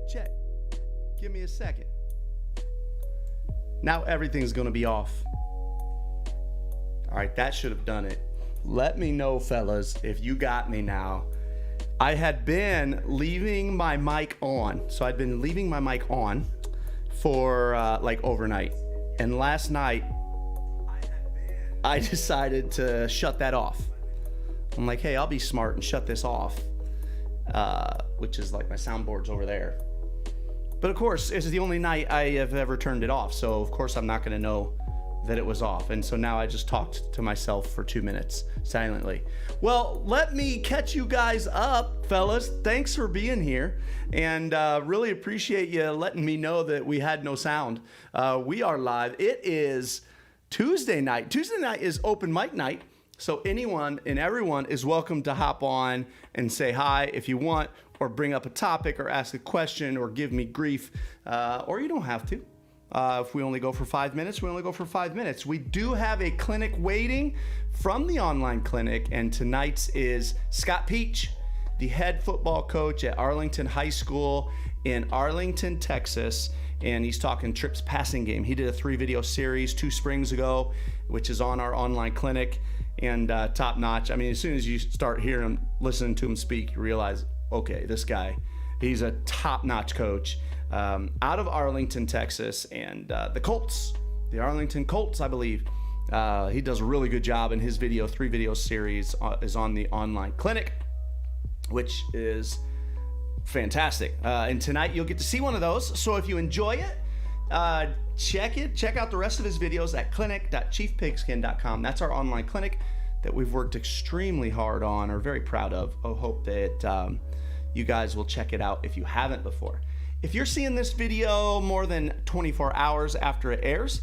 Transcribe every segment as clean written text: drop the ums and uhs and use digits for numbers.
check. Give me a second. Now everything's gonna be off. All right, that should have done it. Let me know, fellas, if you got me now. I had been leaving my mic on. So I'd been leaving my mic on for like overnight. And last night, I decided to shut that off. I'm like, hey, I'll be smart and shut this off, which is like my soundboard's over there. But of course, this is the only night I have ever turned it off. So of course I'm not gonna know that it was off. And so now I just talked to myself for 2 minutes silently. Well, let me catch you guys up, fellas. Thanks for being here. And really appreciate you letting me know that we had no sound. We are live. It is Tuesday night. Tuesday night is open mic night. So anyone and everyone is welcome to hop on and say hi if you want, or bring up a topic, or ask a question, or give me grief, or you don't have to. If we only go for 5 minutes, we only go for 5 minutes. We do have a clinic waiting from the online clinic, and tonight's is Scott Peach, the head football coach at Arlington High School in Arlington, Texas, and he's talking Tripp's passing game. He did a 3-video series 2 springs ago, which is on our online clinic, and top notch. I mean, as soon as you start hearing him, listening to him speak, you realize, okay, this guy, he's a top-notch coach out of Arlington, Texas, and the Colts, the Arlington Colts, I believe. He does a really good job, and his 3-video series is on the online clinic, which is fantastic. And tonight you'll get to see one of those. So if you enjoy it, check out the rest of his videos at clinic.chiefpigskin.com. That's our online clinic that we've worked extremely hard on, or very proud of. I hope that you guys will check it out if you haven't before. If you're seeing this video more than 24 hours after it airs,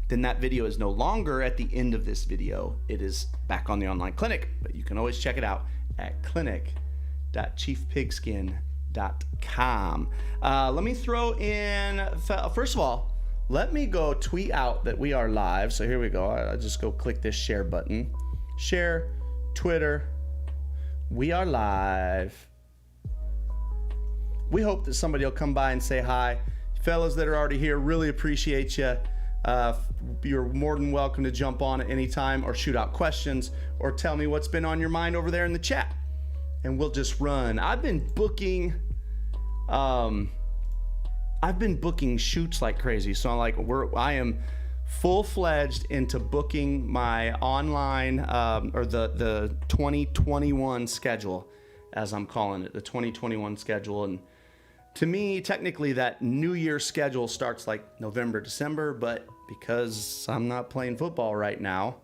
then that video is no longer at the end of this video. It is back on the online clinic, but you can always check it out at clinic.chiefpigskin.com. Let me throw in, first of all, let me go tweet out that we are live. So here we go. I'll just go click this share button. Share, Twitter, we are live. We hope that somebody will come by and say hi. Fellas that are already here, really appreciate you. You're more than welcome to jump on at any time, or shoot out questions, or tell me what's been on your mind over there in the chat, and we'll just run. I've been booking shoots like crazy. So I am full-fledged into booking my online or the 2021 schedule, as I'm calling it, the 2021 schedule. And to me, technically, that New Year schedule starts like November, December, but because I'm not playing football right now,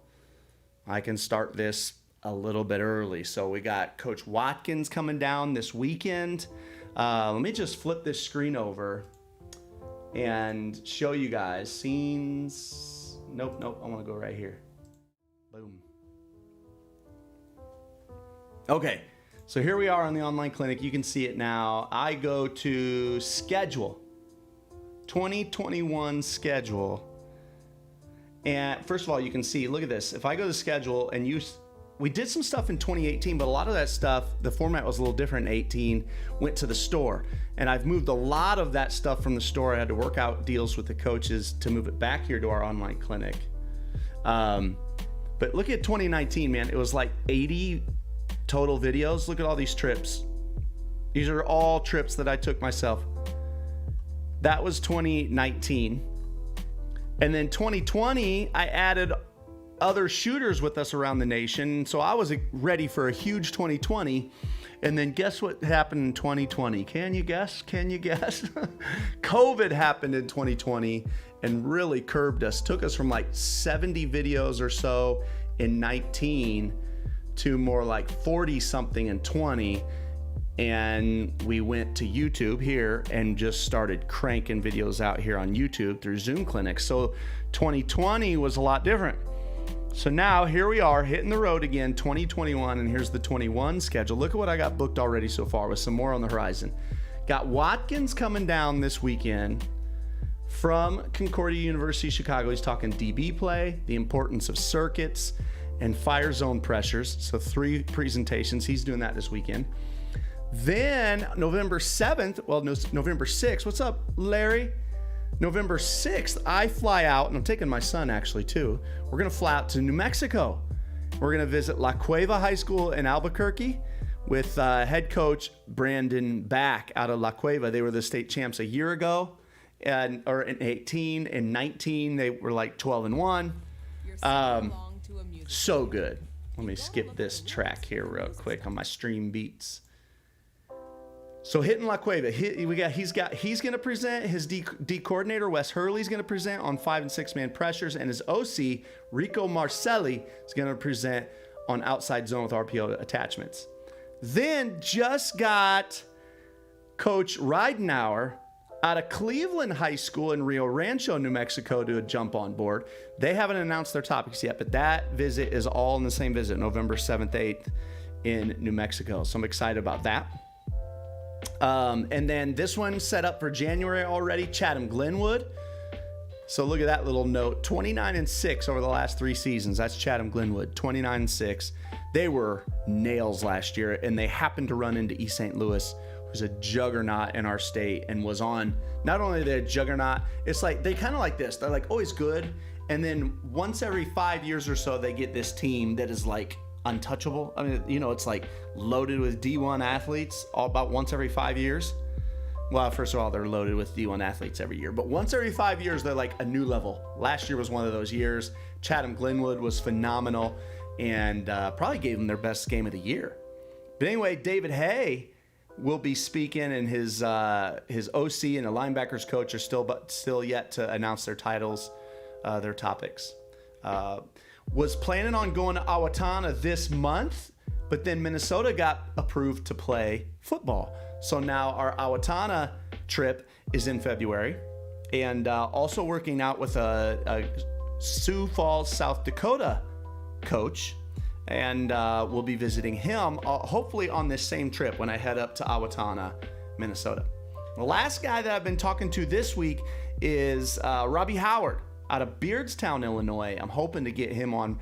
I can start this a little bit early. So we got Coach Watkins coming down this weekend. Let me just flip this screen over and show you guys scenes. Nope, I want to go right here. Boom. Okay. So here we are on the online clinic. You can see it now. I go to schedule, 2021 schedule. And first of all, you can see, look at this. If I go to schedule and we did some stuff in 2018, but a lot of that stuff, the format was a little different in 18, went to the store. And I've moved a lot of that stuff from the store. I had to work out deals with the coaches to move it back here to our online clinic. But look at 2019, man. It was like 80 total videos. Look at all these trips. These are all trips that I took myself. That was 2019. And then 2020, I added other shooters with us around the nation. So I was ready for a huge 2020. And then guess what happened in 2020? Can you guess? COVID happened in 2020 and really curbed us. Took us from like 70 videos or so in 19 to more like 40 something in 20. And we went to YouTube here and just started cranking videos out here on YouTube through Zoom clinics. So 2020 was a lot different. So now here we are hitting the road again, 2021, and here's the 21 schedule. Look at what I got booked already so far, with some more on the horizon. Got Watkins coming down this weekend from Concordia University, Chicago. He's talking DB play, the importance of circuits, and fire zone pressures. So 3 presentations. He's doing that this weekend. Then November 7th, well, no, November 6th. What's up, Larry? November 6th, I fly out, and I'm taking my son actually too. We're going to fly out to New Mexico. We're going to visit La Cueva High School in Albuquerque with head coach Brandon Back out of La Cueva. They were the state champs a year ago, or in 18 and 19. They were like 12-1. So good. Let me skip this track here real quick on my stream beats. So hitting La Cueva, he's going to present. His D coordinator Wes Hurley's going to present on 5 and 6 man pressures, and his OC Rico Marcelli is going to present on outside zone with RPO attachments. Then just got Coach Ridenauer out of Cleveland High School in Rio Rancho, New Mexico, to jump on board. They haven't announced their topics yet, but that visit is all in the same visit, November 7th, 8th in New Mexico. So I'm excited about that. And then this one set up for January already, Chatham Glenwood. So look at that little note, 29-6 over the last 3 seasons. That's Chatham Glenwood, 29-6. They were nails last year, and they happened to run into East St. Louis, who's a juggernaut in our state, and was on, not only the juggernaut, it's like, they kind of like this. They're like always good. And then once every 5 years or so, they get this team that is like untouchable. I mean, you know, it's like loaded with D1 athletes all about once every 5 years. Well, first of all, they're loaded with D1 athletes every year, but once every 5 years, they're like a new level. Last year was one of those years. Chatham Glenwood was phenomenal and probably gave them their best game of the year. But anyway, David Hay will be speaking, and his OC and the linebackers coach are still yet to announce their titles, their topics. Was planning on going to Owatonna this month, but then Minnesota got approved to play football. So now our Owatonna trip is in February, and also working out with a Sioux Falls, South Dakota coach, and we'll be visiting him hopefully on this same trip when I head up to Owatonna, Minnesota. The last guy that I've been talking to this week is Robbie Howard out of Beardstown, Illinois. I'm hoping to get him on.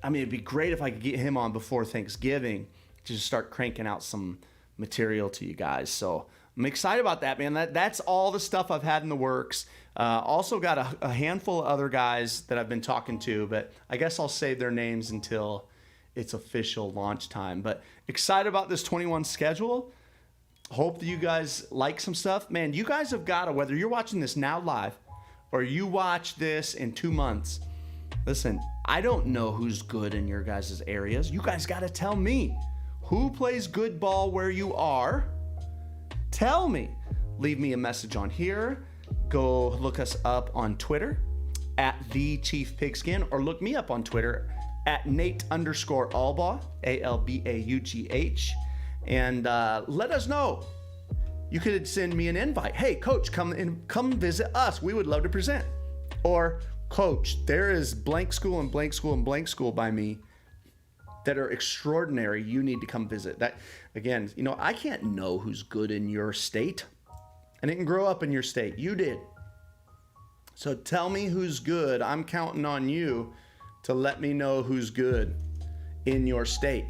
I mean, it'd be great if I could get him on before Thanksgiving to just start cranking out some material to you guys. So I'm excited about that, man. That's all the stuff I've had in the works. Also got a handful of other guys that I've been talking to, but I guess I'll save their names until it's official launch time. But excited about this 21 schedule. Hope that you guys like some stuff. Man, you guys have got to, whether you're watching this now live or you watch this in 2 months, listen, I don't know who's good in your guys' areas. You guys got to tell me. Who plays good ball where you are? Tell me. Leave me a message on here. Go look us up on Twitter at The Chief Pigskin, or look me up on Twitter at Nate_Albaugh, ALBAUGH, and let us know. You could send me an invite. Hey, coach, come visit us. We would love to present. Or, coach, there is blank school and blank school and blank school by me that are extraordinary. You need to come visit. That, again, you know, I can't know who's good in your state. I didn't grow up in your state. You did. So tell me who's good. I'm counting on you to let me know who's good in your state.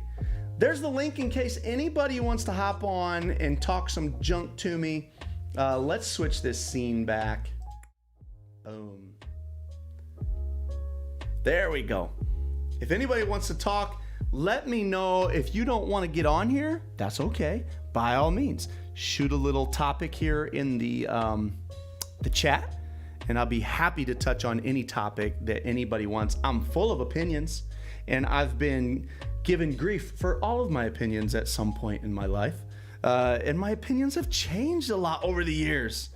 There's the link in case anybody wants to hop on and talk some junk to me. Let's switch this scene back. Boom. There we go. If anybody wants to talk, let me know. If you don't want to get on here, that's okay. By all means, shoot a little topic here in the chat, and I'll be happy to touch on any topic that anybody wants. I'm full of opinions, and I've been given grief for all of my opinions at some point in my life. And my opinions have changed a lot over the years,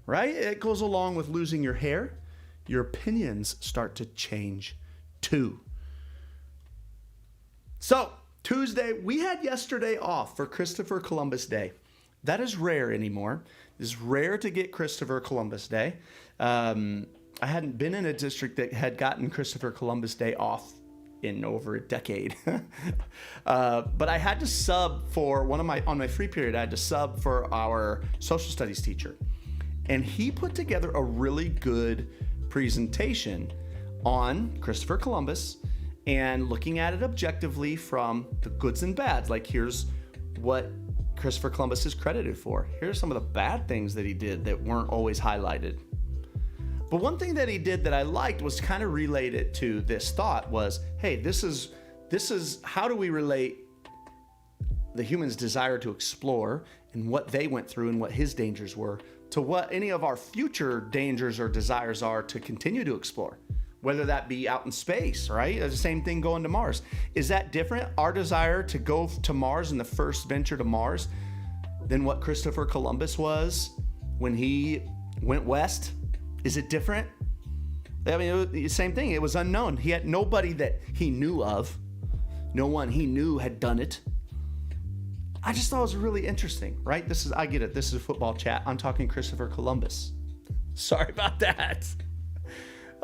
right? It goes along with losing your hair. Your opinions start to change too. So, Tuesday, we had yesterday off for Christopher Columbus Day. That is rare anymore. It's rare to get Christopher Columbus Day. I hadn't been in a district that had gotten Christopher Columbus Day off in over a decade. But I had to sub for on my free period, I had to sub for our social studies teacher. And he put together a really good presentation on Christopher Columbus and looking at it objectively from the goods and bads. Like, here's what Christopher Columbus is credited for. Here are some of the bad things that he did that weren't always highlighted. But one thing that he did that I liked was kind of related to this thought was, hey, this is how do we relate the human's desire to explore and what they went through and what his dangers were to what any of our future dangers or desires are to continue to explore, whether that be out in space, right? It's the same thing going to Mars. Is that different, our desire to go to Mars and the first venture to Mars, than what Christopher Columbus was when he went west? Is it different? I mean, it was the same thing. It was unknown. He had nobody that he knew of. No one he knew had done it. I just thought it was really interesting, right? I get it. This is a football chat. I'm talking Christopher Columbus. Sorry about that.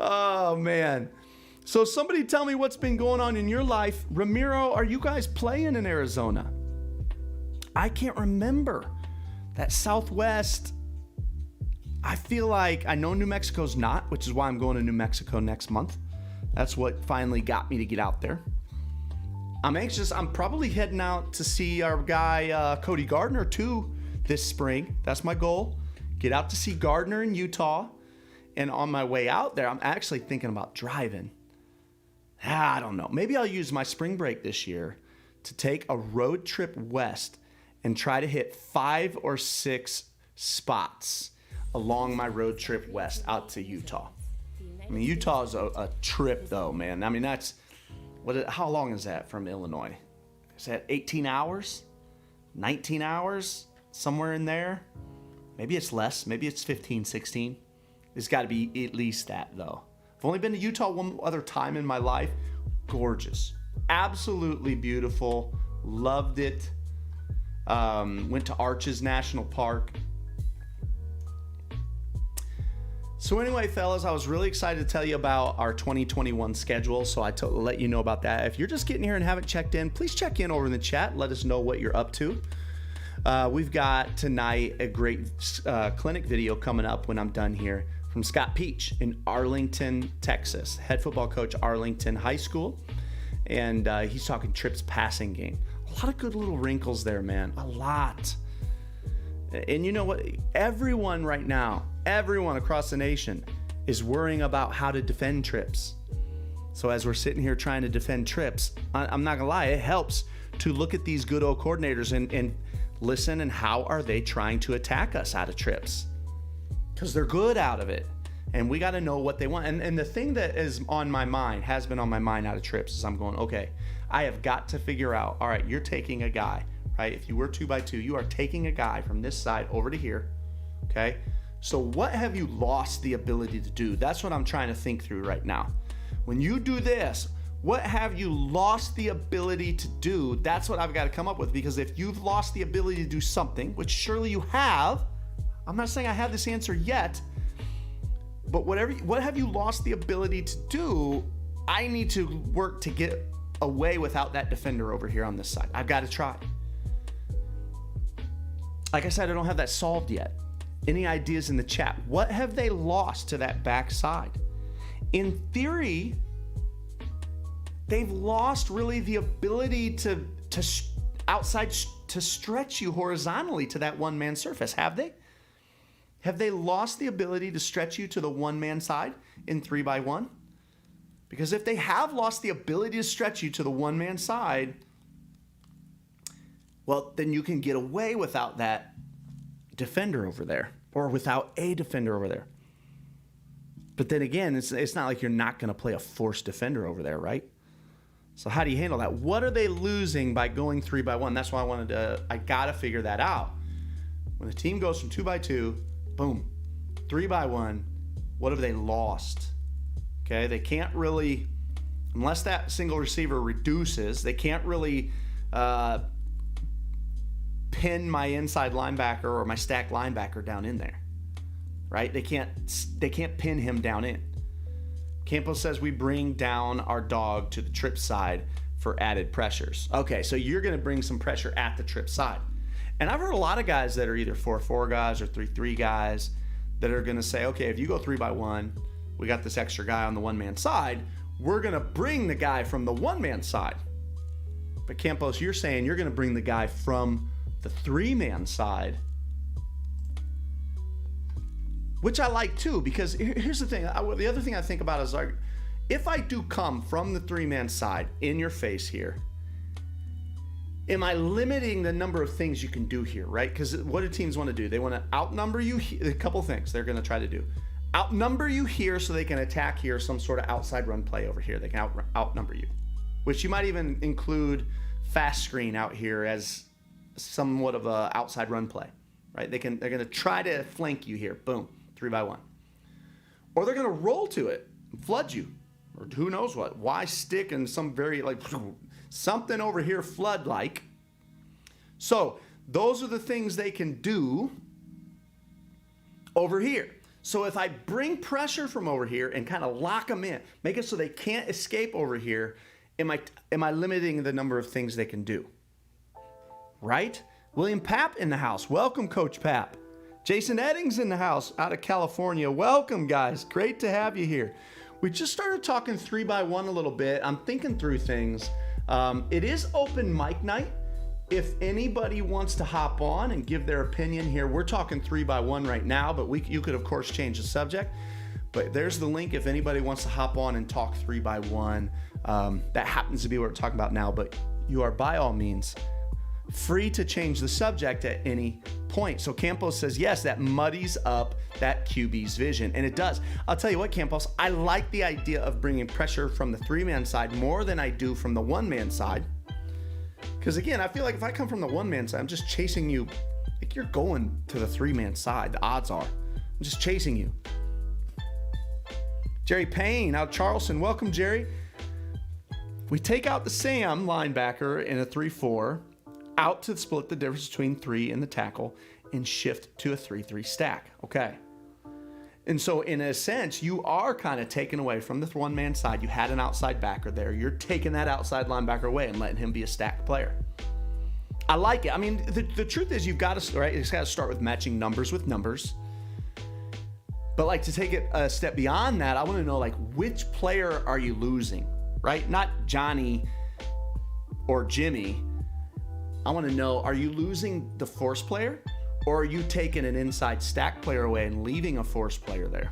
Oh, man. So somebody tell me what's been going on in your life. Ramiro, are you guys playing in Arizona? I can't remember. That Southwest, I feel like I know New Mexico's not, which is why I'm going to New Mexico next month. That's what finally got me to get out there. I'm anxious. I'm probably heading out to see our guy, Cody Gardner, too, this spring. That's my goal. Get out to see Gardner in Utah. And on my way out there, I'm actually thinking about driving. I don't know. Maybe I'll use my spring break this year to take a road trip west and try to hit 5 or 6 spots along my road trip west out to Utah. I mean, Utah is a trip, though, man. I mean, how long is that from Illinois? Is that 18 hours? 19 hours? Somewhere in there? Maybe it's less. Maybe it's 15, 16. It's got to be at least that, though. I've only been to Utah one other time in my life. Gorgeous. Absolutely beautiful. Loved it. Went to Arches National Park. So anyway, fellas, I was really excited to tell you about our 2021 schedule, so I let you know about that. If you're just getting here and haven't checked in, please check in over in the chat. Let us know what you're up to. We've got tonight a great clinic video coming up when I'm done here from Scott Peach in Arlington, Texas, head football coach, Arlington High School. And he's talking Tripp's passing game. A lot of good little wrinkles there, man. A lot. And you know what? Everyone right now, everyone across the nation is worrying about how to defend Trips. So as we're sitting here trying to defend Trips, I'm not gonna lie, it helps to look at these good old coordinators and listen and how are they trying to attack us out of Trips? Because they're good out of it. And we got to know what they want. And the thing that is on my mind, has been on my mind out of Trips, is I'm going, okay, I have got to figure out, all right, you're taking a guy, right? If you were 2x2, you are taking a guy from this side over to here, okay? So what have you lost the ability to do? That's what I'm trying to think through right now. When you do this, what have you lost the ability to do? That's what I've got to come up with, because if you've lost the ability to do something, which surely you have, I'm not saying I have this answer yet, but what have you lost the ability to do? I need to work to get away without that defender over here on this side. I've got to try. Like I said, I don't have that solved yet. Any ideas in the chat? What have they lost to that back side? In theory, they've lost really the ability to stretch you horizontally to that one-man surface, have they? Have they lost the ability to stretch you to the one-man side in 3x1? Because if they have lost the ability to stretch you to the one-man side, well, then you can get away without that defender over there, or without a defender over there. But then again, it's not like you're not going to play a forced defender over there, right? So how do you handle that? What are they losing by going 3x1? That's why I got to figure that out. When the team goes from 2x2, boom, 3x1, what have they lost? Okay, they can't really, unless that single receiver reduces, they can't really pin my inside linebacker or my stack linebacker down in there, right? They can't pin him down in. Campos says we bring down our dog to the Trip side for added pressures. Okay, so you're going to bring some pressure at the Trip side. And I've heard a lot of guys that are either 4-4 guys or 3-3 guys that are going to say, okay, if you go 3x1, we got this extra guy on the one-man side, we're going to bring the guy from the one-man side. But Campos, you're saying you're going to bring the guy from the 3-man side, which I like too, because here's the thing. The other thing I think about is, like, if I do come from the 3-man side in your face here, am I limiting the number of things you can do here, right? Because what do teams want to do? They want to outnumber you. A couple things they're going to try to do. Outnumber you here so they can attack here, some sort of outside run play over here. They can outnumber you, which you might even include fast screen out here as somewhat of a outside run play, right? They're going to try to flank you here. Boom, 3-by-1. Or they're going to roll to it, flood you, or who knows what. Why stick in some very, like, something over here flood-like. So those are the things they can do over here. So if I bring pressure from over here and kind of lock them in, make it so they can't escape over here, am I limiting the number of things they can do? Right? William Papp in the house. Welcome, Coach Papp. Jason Eddings in the house out of California. Welcome, guys. Great to have you here. We just started talking 3-by-1 a little bit. I'm thinking through things. It is open mic night. If anybody wants to hop on and give their opinion here, we're talking 3-by-1 right now, but you could, of course, change the subject. But there's the link if anybody wants to hop on and talk 3-by-1. That happens to be what we're talking about now, but you are by all means free to change the subject at any point. So Campos says, yes, that muddies up that QB's vision. And it does. I'll tell you what, Campos, I like the idea of bringing pressure from the 3-man side more than I do from the 1-man side. Because again, I feel like if I come from the 1-man side, I'm just chasing you. Like, you're going to the 3-man side. The odds are. I'm just chasing you. Jerry Payne out of Charleston. Welcome, Jerry. We take out the Sam linebacker in a 3-4. Out to split the difference between 3 and the tackle and shift to a 3-3 stack. Okay. And so in a sense, you are kind of taken away from the 1-man side. You had an outside backer there. You're taking that outside linebacker away and letting him be a stack player. I like it. I mean, the truth is you've got to, right? It's got to start with matching numbers with numbers. But like, to take it a step beyond that, I want to know, like, which player are you losing, right? Not Johnny or Jimmy. I want to know, are you losing the force player, or are you taking an inside stack player away and leaving a force player there?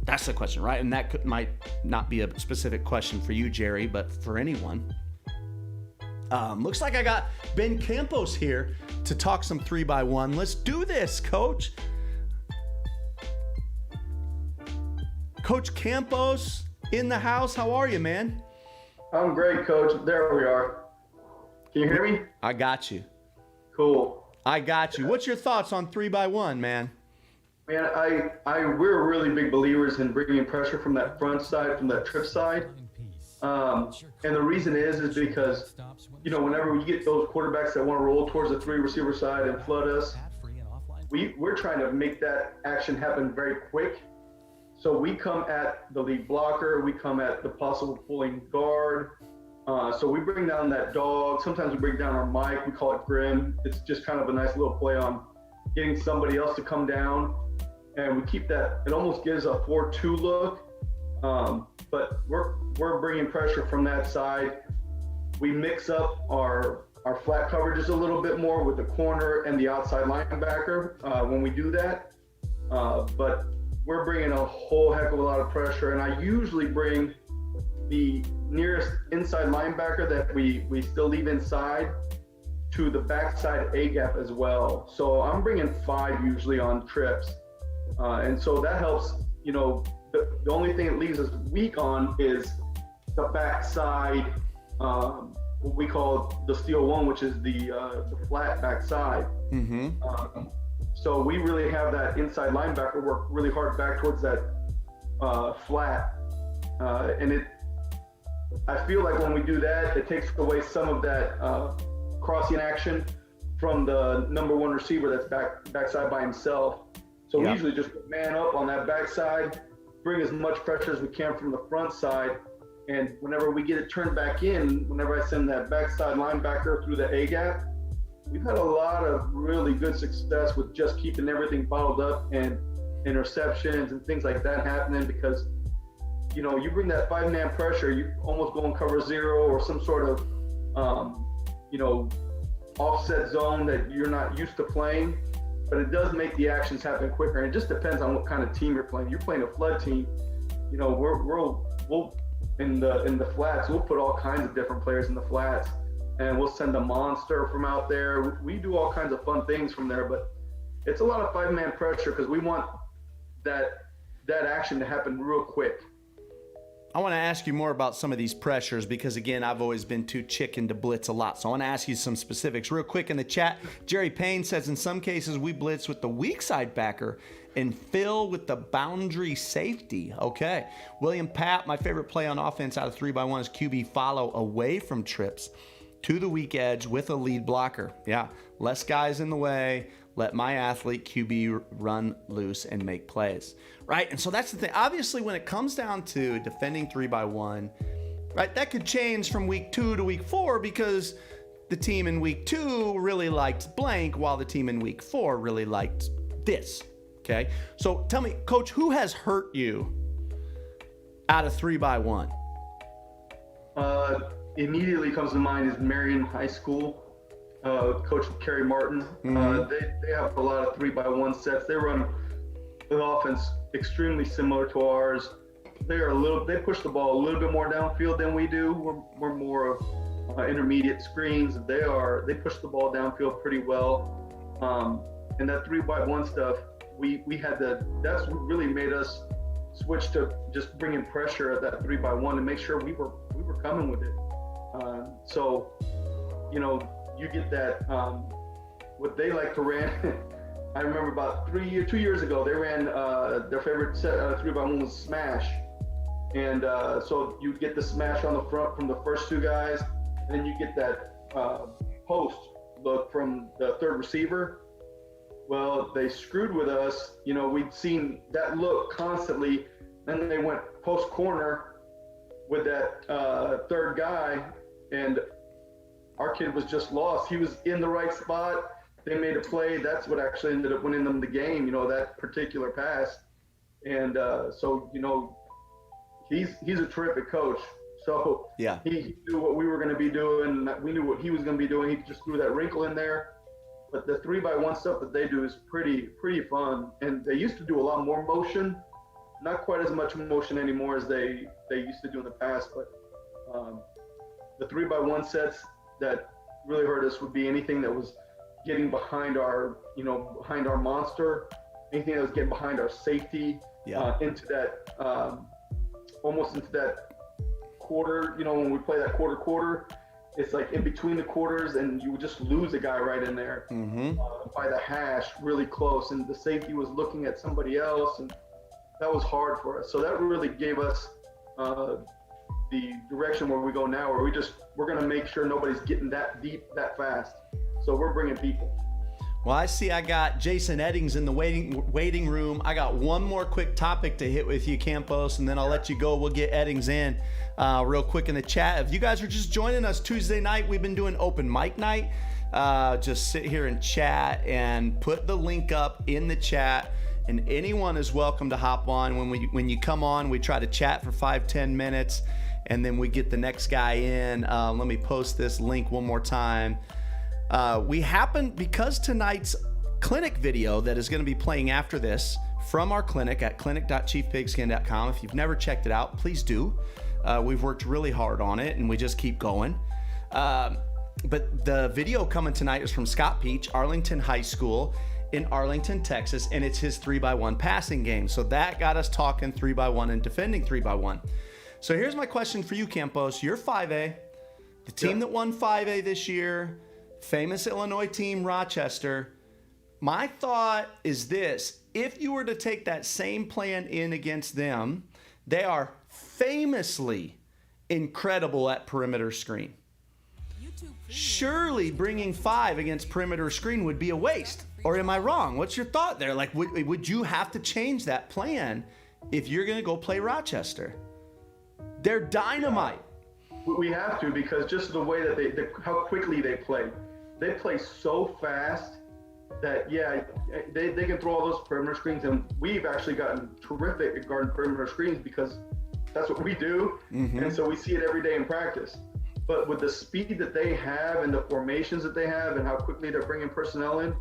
That's the question, right? And that might not be a specific question for you, Jerry, but for anyone. Looks like I got Ben Campos here to talk some 3-by-1. Let's do this, Coach. Coach Campos in the house. How are you, man? I'm great, Coach. There we are. Can you hear me? I got you. Cool. I got you. What's your thoughts on 3-by-1, man? Man, we're really big believers in bringing pressure from that front side, from that trip side. And the reason is because, whenever we get those quarterbacks that want to roll towards the 3 receiver side and flood us, we're trying to make that action happen very quick. So we come at the lead blocker, we come at the possible pulling guard. So we bring down that dog. Sometimes we bring down our mic. We call it Grim. It's just kind of a nice little play on getting somebody else to come down. And we keep that. It almost gives a 4-2 look. But we're bringing pressure from that side. We mix up our flat coverages a little bit more with the corner and the outside linebacker when we do that. But we're bringing a whole heck of a lot of pressure. And I usually bring the nearest inside linebacker that we still leave inside to the backside A gap as well. So I'm bringing 5 usually on trips. And so that helps, the only thing it leaves us weak on is the backside, what we call the steel 1, which is the flat backside. Mm-hmm. So we really have that inside linebacker work really hard back towards that flat. And I feel like when we do that, it takes away some of that crossing action from the number 1 receiver that's backside by himself. So we usually just man up on that backside, bring as much pressure as we can from the front side. And whenever we get it turned back in, whenever I send that backside linebacker through the A gap, we've had a lot of really good success with just keeping everything bottled up and interceptions and things like that happening, because you bring that 5-man pressure, you almost go and cover 0 or some sort of offset zone that you're not used to playing, but it does make the actions happen quicker. And it just depends on what kind of team you're playing. You're playing a flood team, you know, we'll in the flats, we'll put all kinds of different players in the flats, and we'll send a monster from out there. We do all kinds of fun things from there, but it's a lot of 5-man pressure because we want that action to happen real quick. I want to ask you more about some of these pressures because, again, I've always been too chicken to blitz a lot. So I want to ask you some specifics. Real quick in the chat, Jerry Payne says, in some cases, we blitz with the weak side backer and fill with the boundary safety. Okay. William Papp, my favorite play on offense out of 3x1 is QB follow away from trips to the weak edge with a lead blocker. Yeah, less guys in the way. Let my athlete QB run loose and make plays, right? And so that's the thing. Obviously, when it comes down to defending 3x1, right, that could change from week 2 to week 4 because the team in week 2 really liked blank while the team in week 4 really liked this, okay? So tell me, Coach, who has hurt you out of 3x1? Immediately comes to mind is Marion High School. Coach Kerry Martin. They have a lot of 3x1 sets. They run an offense extremely similar to ours. They push the ball a little bit more downfield than we do. We're more of intermediate screens. They push the ball downfield pretty well. And that 3x1 stuff, that's what really made us switch to just bringing pressure at that 3x1 to make sure we were coming with it. So, you know, you get that, what they like to run. I remember about 2 years ago, they ran their favorite set 3x1 was smash. And so you get the smash on the front from the first 2 guys, and then you get that post look from the third receiver. Well, they screwed with us. You know, we'd seen that look constantly. Then they went post corner with that third guy, and our kid was just lost. He was in the right spot. They made a play. That's what actually ended up winning them the game, you know, that particular pass. And so, you know, he's a terrific coach. So yeah, he knew what we were going to be doing. We knew what he was going to be doing. He just threw that wrinkle in there. But the 3x1 stuff that they do is pretty fun. And they used to do a lot more motion, not quite as much motion anymore as they used to do in the past. But the 3x1 sets that really hurt us would be anything that was getting behind our monster, anything that was getting behind our safety, into that, almost into that quarter, you know, when we play that quarter, it's like in between the quarters and you would just lose a guy right in there by the hash really close. And the safety was looking at somebody else, and that was hard for us. So that really gave us the direction where we go now, where we're going to make sure nobody's getting that deep that fast. So we're bringing people. Well, I see I got Jason Eddings in the waiting room. I got one more quick topic to hit with you, Campos, and then I'll let you go. We'll get Eddings in real quick in the chat. If you guys are just joining us Tuesday night, we've been doing open mic night. Just sit here and chat and put the link up in the chat. And anyone is welcome to hop on. When you come on, we try to chat for 5-10 minutes, and then we get the next guy in. Let me post this link one more time. Because tonight's clinic video that is going to be playing after this from our clinic at clinic.chiefpigskin.com. If you've never checked it out, please do. We've worked really hard on it, and we just keep going. But the video coming tonight is from Scott Peach, Arlington High School in Arlington, Texas, and it's his 3x1 passing game. So that got us talking 3x1 and defending 3x1. So here's my question for you, Campos. You're 5A, the team that won 5A this year, famous Illinois team, Rochester. My thought is this: if you were to take that same plan in against them, they are famously incredible at perimeter screen. Surely bringing 5 against perimeter screen would be a waste. Or am I wrong? What's your thought there? Like, would you have to change that plan if you're going to go play Rochester? They're dynamite. We have to, because just the way that how quickly they play so fast that they can throw all those perimeter screens, and we've actually gotten terrific at guarding perimeter screens because that's what we do, and so we see it every day in practice. but with the speed that they have and the formations that they have and how quickly they're bringing personnel in,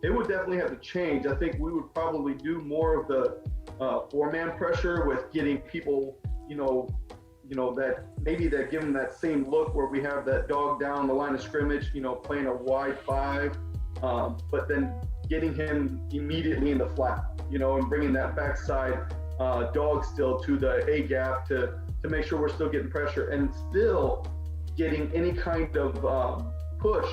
it would definitely have to change. I think we would probably do more of the 4-man pressure with getting people, that maybe that give them that same look where we have that dog down the line of scrimmage, playing a wide 5, but then getting him immediately in the flat, and bringing that backside dog still to the A gap to make sure we're still getting pressure and still getting any kind of push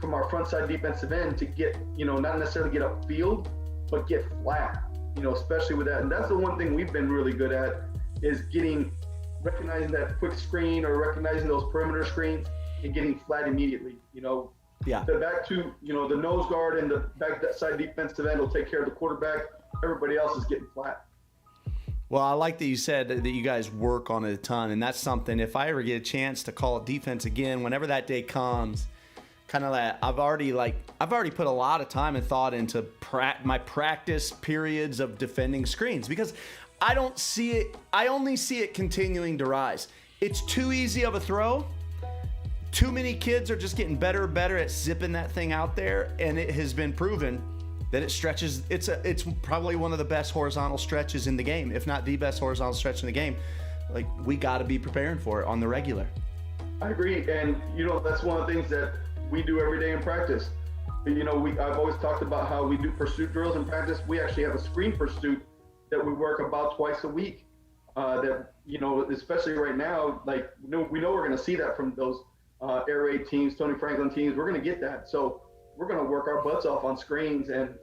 from our front side defensive end to get, not necessarily get upfield, but get flat, especially with that. And that's the one thing we've been really good at is recognizing that quick screen or recognizing those perimeter screens and getting flat immediately, Yeah. The back to, the nose guard and the back side defensive end will take care of the quarterback. Everybody else is getting flat. Well, I like that you said that you guys work on it a ton, and that's something, if I ever get a chance to call defense again, whenever that day comes, kind of that I've already put a lot of time and thought into my practice periods of defending screens, because I only see it continuing to rise. It's too easy of a throw. Too many kids are just getting better and better at zipping that thing out there, and it has been proven that it stretches. It's probably one of the best horizontal stretches in the game, if not the best horizontal stretch in the game. Like, we got to be preparing for it on the regular. I agree, and that's one of the things that we do every day in practice. I've always talked about how we do pursuit drills in practice. We actually have a screen pursuit that we work about twice a week. That especially right now, like we know we're going to see that from those air raid teams, Tony Franklin teams. We're going to get that, so we're going to work our butts off on screens, and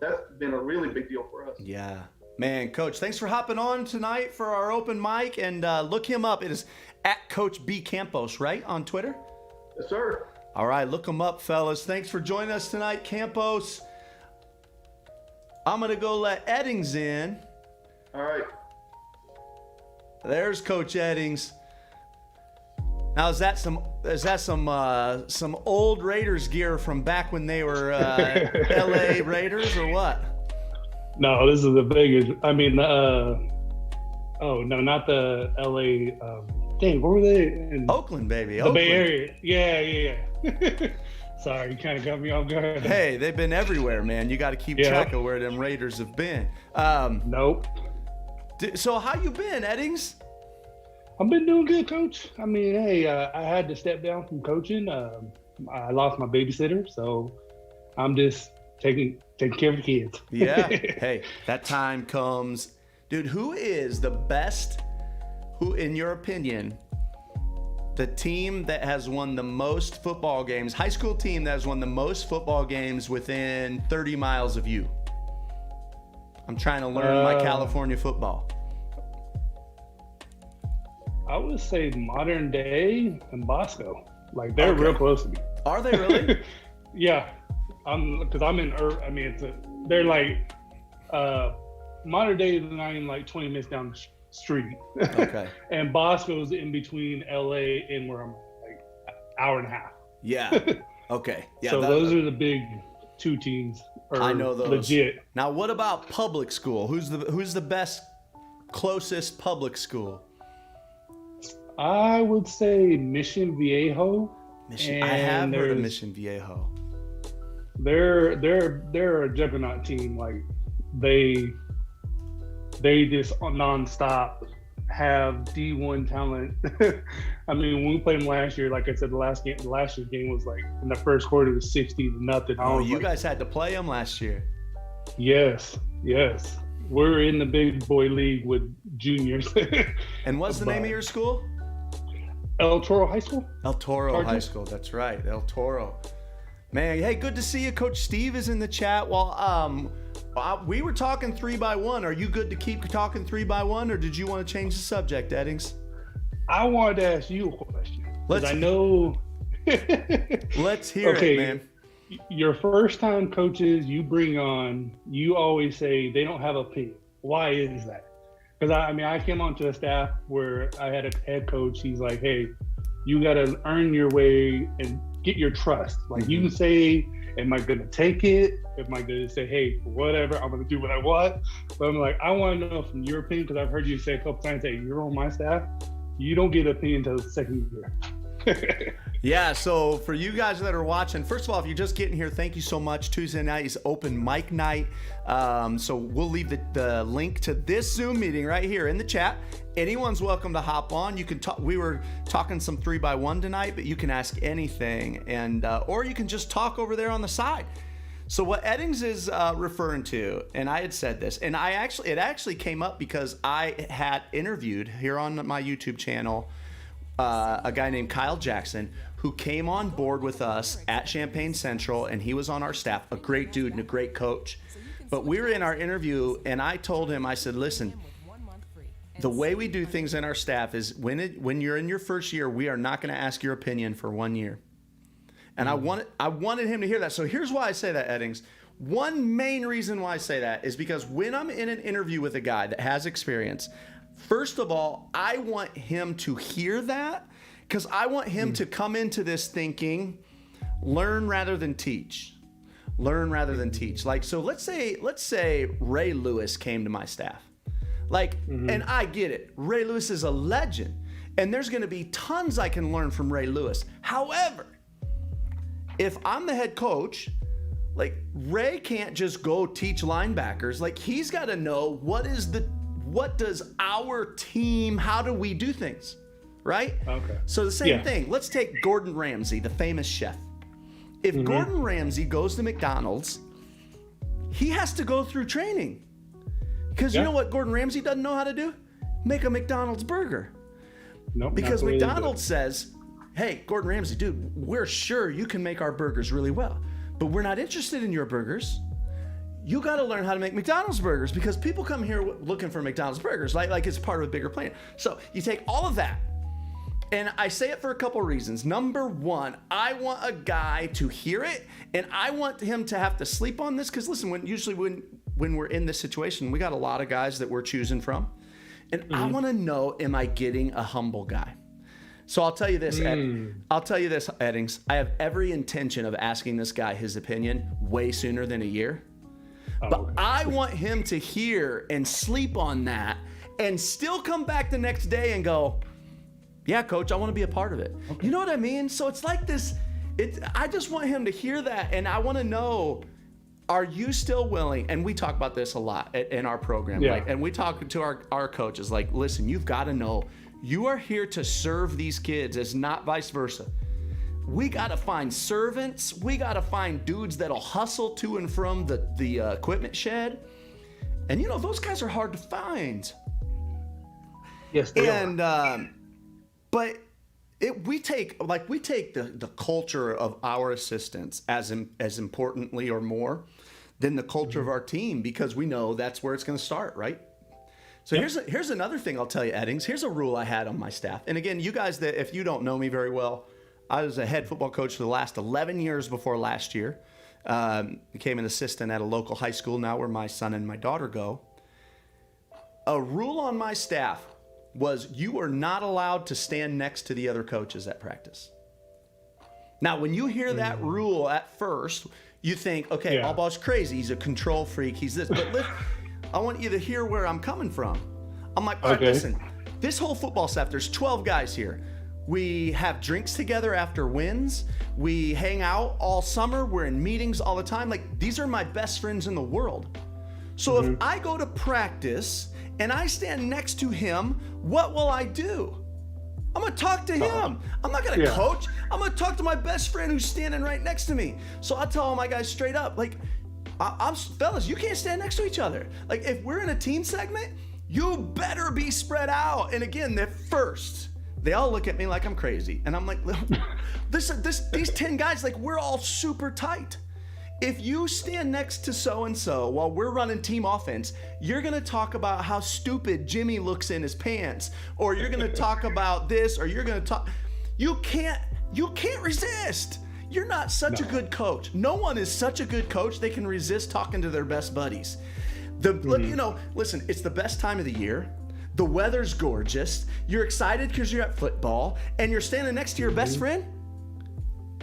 that's been a really big deal for us. Yeah, man, Coach, thanks for hopping on tonight for our open mic, and look him up. It is at Coach B Campos, right, on Twitter? Yes, sir. All right, look him up, fellas. Thanks for joining us tonight, Campos. I'm going to go let Eddings in. All right. There's Coach Eddings. Now, is that some old Raiders gear from back when they were LA Raiders or what? No, this is the biggest. I mean, oh no, not the LA. Dang, where were they? In Oakland, baby. The Oakland. Bay Area. Yeah. Sorry, you kind of got me off guard. Hey, they've been everywhere, man. You got to keep track of where them Raiders have been. Nope. So how you been, Eddings? I've been doing good, Coach. I mean, hey, I had to step down from coaching. I lost my babysitter, so I'm just taking care of the kids. Yeah. Hey, that time comes. Dude, who is the best, in your opinion, the team that has won the most football games, high school team that has won the most football games within 30 miles of you? I'm trying to learn my California football. I would say modern day and Bosco. Like, they're real close to me. Are they really? Yeah. Because I'm in I mean, they're like modern day is not even like 20 minutes down the street. Okay. And Bosco's in between LA and where I'm, like, hour and a half. Yeah. Okay. Yeah. So those are the big two teams. I know those. Legit. Now, what about public school? Who's the best, closest public school? I would say Mission Viejo. I have heard of Mission Viejo. They're a juggernaut team. Like, they just nonstop have D1 talent. I mean, when we played them last year, like I said, last year's game was like, in the first quarter, it was 60-0. Oh, you guys had to play them last year. Yes. We're in the big boy league with juniors. And what's the name of your school? El Toro High School. El Toro High School. That's right, El Toro. Man, hey, good to see you. Coach Steve is in the chat. Well, we were talking 3x1. Are you good to keep talking 3x1, or did you want to change the subject, Eddings? I wanted to ask you a question. Let's hear it, man. Your first time coaches you bring on, you always say they don't have a opinion. Why is that? Because I came onto a staff where I had a head coach. He's like, hey, you got to earn your way and get your trust. Like, you can say, am I going to take it? Am I going to say, hey, whatever, I'm going to do what I want? But I'm like, I want to know from your opinion, because I've heard you say a couple times, hey, you're on my staff. You don't get an opinion until the second year. Yeah, so for you guys that are watching, first of all, if you're just getting here, thank you so much. Tuesday night is open mic night. So we'll leave the link to this Zoom meeting right here in the chat. Anyone's welcome to hop on. You can talk. We were talking some 3x1 tonight, but you can ask anything, and or you can just talk over there on the side. So what Eddings is referring to, and I had said this, and it actually came up because I had interviewed here on my YouTube channel a guy named Kyle Jackson, who came on board with us at Champaign Central, and he was on our staff, a great dude and a great coach. But we were in our interview, and I told him, I said, listen, the way we do things in our staff is when you're in your first year, we are not going to ask your opinion for 1 year. And I wanted him to hear that. So here's why I say that, Eddings. One main reason why I say that is because when I'm in an interview with a guy that has experience, first of all, I want him to hear that, because I want him to come into this thinking, learn rather than teach. Learn rather than teach. Like, so let's say Ray Lewis came to my staff. Like, and I get it. Ray Lewis is a legend, and there's going to be tons I can learn from Ray Lewis. However, if I'm the head coach, like, Ray can't just go teach linebackers. Like, he's got to know what does our team, how do we do things, right? Okay. So the same thing. Let's take Gordon Ramsay, the famous chef. If Gordon Ramsay goes to McDonald's, he has to go through training. Because you know what Gordon Ramsay doesn't know how to do? Make a McDonald's burger. Nope. Because McDonald's says, hey, Gordon Ramsay, dude, we're sure you can make our burgers really well, but we're not interested in your burgers. You got to learn how to make McDonald's burgers, because people come here looking for McDonald's burgers, like it's part of a bigger plan. So you take all of that, and I say it for a couple reasons. Number one, I want a guy to hear it, and I want him to have to sleep on this, because listen, when we're in this situation, we got a lot of guys that we're choosing from, and I want to know, am I getting a humble guy? So I'll tell you this, Eddings. I have every intention of asking this guy his opinion way sooner than a year. But I want him to hear and sleep on that and still come back the next day and go, yeah, coach, I want to be a part of it. Okay. You know what I mean? So it's like this, I just want him to hear that, and I want to know, are you still willing? And we talk about this a lot in our program. Yeah. And we talk to our coaches, like, listen, you've got to know you are here to serve these kids, as not vice versa. We got to find servants. We got to find dudes that'll hustle to and from the equipment shed. And, those guys are hard to find. Yes, they are. But we take the culture of our assistants as importantly or more than the culture of our team, because we know that's where it's going to start, right? So here's another thing I'll tell you, Eddings. Here's a rule I had on my staff. And again, you guys, that if you don't know me very well, I was a head football coach for the last 11 years before last year. Became an assistant at a local high school now where my son and my daughter go. A rule on my staff was you are not allowed to stand next to the other coaches at practice. Now, when you hear that rule at first, you think, okay, Allball's crazy. He's a control freak. He's this. But I want you to hear where I'm coming from. I'm like, all right, listen, this whole football staff, there's 12 guys here. We have drinks together after wins. We hang out all summer. We're in meetings all the time. Like, these are my best friends in the world. So if I go to practice and I stand next to him, what will I do? I'm going to talk to him. I'm not going to coach. I'm going to talk to my best friend who's standing right next to me. So I tell all my guys straight up, like, fellas, you can't stand next to each other. Like, if we're in a team segment, you better be spread out. And again, at first, they all look at me like I'm crazy. And I'm like, these 10 guys, like, we're all super tight. If you stand next to so-and-so while we're running team offense, you're going to talk about how stupid Jimmy looks in his pants, or you're going to talk about this, or you're going to talk. You can't resist. You're not such a good coach. No one is such a good coach they can resist talking to their best buddies. Listen, it's the best time of the year. The weather's gorgeous. You're excited because you're at football, and you're standing next to your best friend.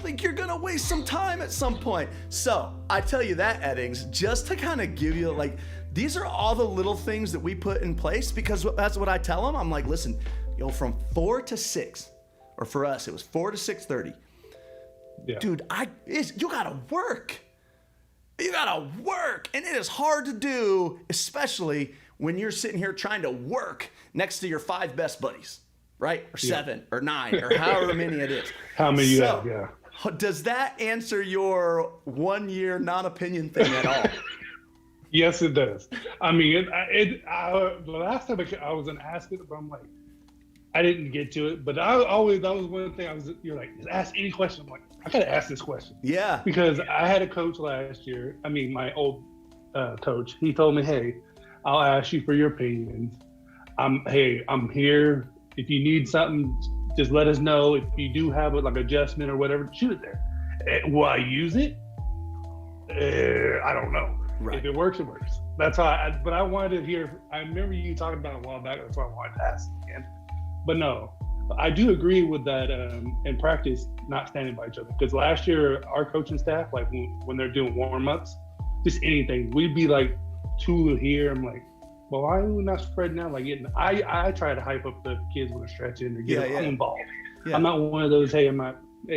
Like, you're going to waste some time at some point. So I tell you that, Eddings, just to kind of give you, like, these are all the little things that we put in place, because that's what I tell them. I'm like, listen, from 4 to 6, or for us, it was 4 to 6:30. Yeah. Dude, you gotta work. You gotta work, and it is hard to do, especially when you're sitting here trying to work next to your 5 best buddies, right? Or 7 or 9 or however many it is. How many you have? Yeah. Does that answer your 1 year non-opinion thing at all? Yes, it does. I mean, the last time I was gonna ask it, but I'm like, I didn't get to it. But that was one thing you're like, just ask any question. I'm like, I gotta ask this question. Yeah. Because I had a coach last year. I mean, my old coach. He told me, "Hey, I'll ask you for your opinions. I'm here. If you need something, just let us know. If you do have it, like adjustment or whatever, shoot it there. Will I use it? I don't know. Right. If it works, it works. That's how. But I wanted to hear. I remember you talking about it a while back. That's why I wanted to ask again. But no, I do agree with that. In practice, not standing by each other. Because last year, our coaching staff, like when they're doing warm-ups, just anything, we'd be like 2 here. I'm like, well, why are we not spreading out? Like I try to hype up the kids when they're stretching or get them involved. Yeah. I'm not one of those. Hey,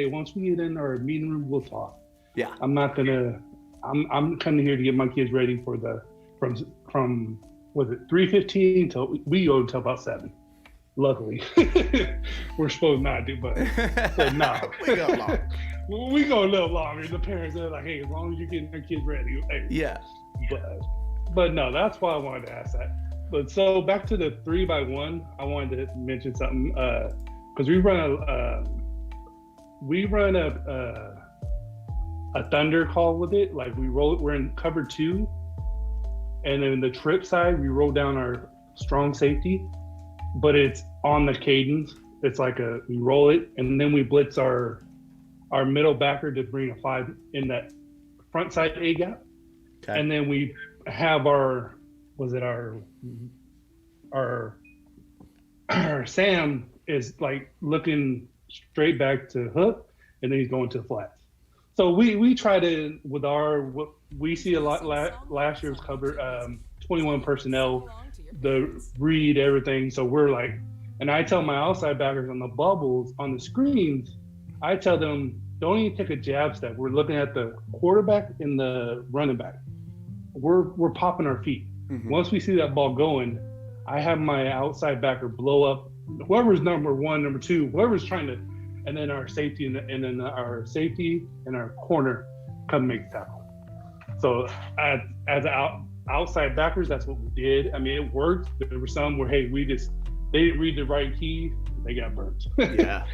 once we get in our meeting room, we'll talk. Yeah. I'm not gonna. I'm coming here to get my kids ready for from was it 3:15 till we go until about 7. Luckily, we're supposed not to, but no. We go long. We go a little longer. The parents are like, hey, as long as you're getting their kids ready. Hey. Yeah. But no, that's why I wanted to ask that. But so back to the 3x1, I wanted to mention something because we run a thunder call with it. Like we're in cover 2, and then the trip side we roll down our strong safety, but it's on the cadence. It's like we roll it, and then we blitz our middle backer to bring a 5 in that front side A gap. Okay. And then we have our Sam is like looking straight back to hook, and then he's going to the flats. So we try to, with what we see a lot last year's cover, 21 personnel, the read, everything. So we're like, and I tell my outside backers on the bubbles, on the screens, I tell them, don't even take a jab step. We're looking at the quarterback and the running back. We're popping our feet. Mm-hmm. Once we see that ball going, I have my outside backer blow up whoever's number 1, number 2, whoever's trying to, and then our safety and then our safety and our corner come make the tackle. So as outside backers, that's what we did. I mean, it worked. There were some where, hey, they didn't read the right key, they got burnt. Yeah.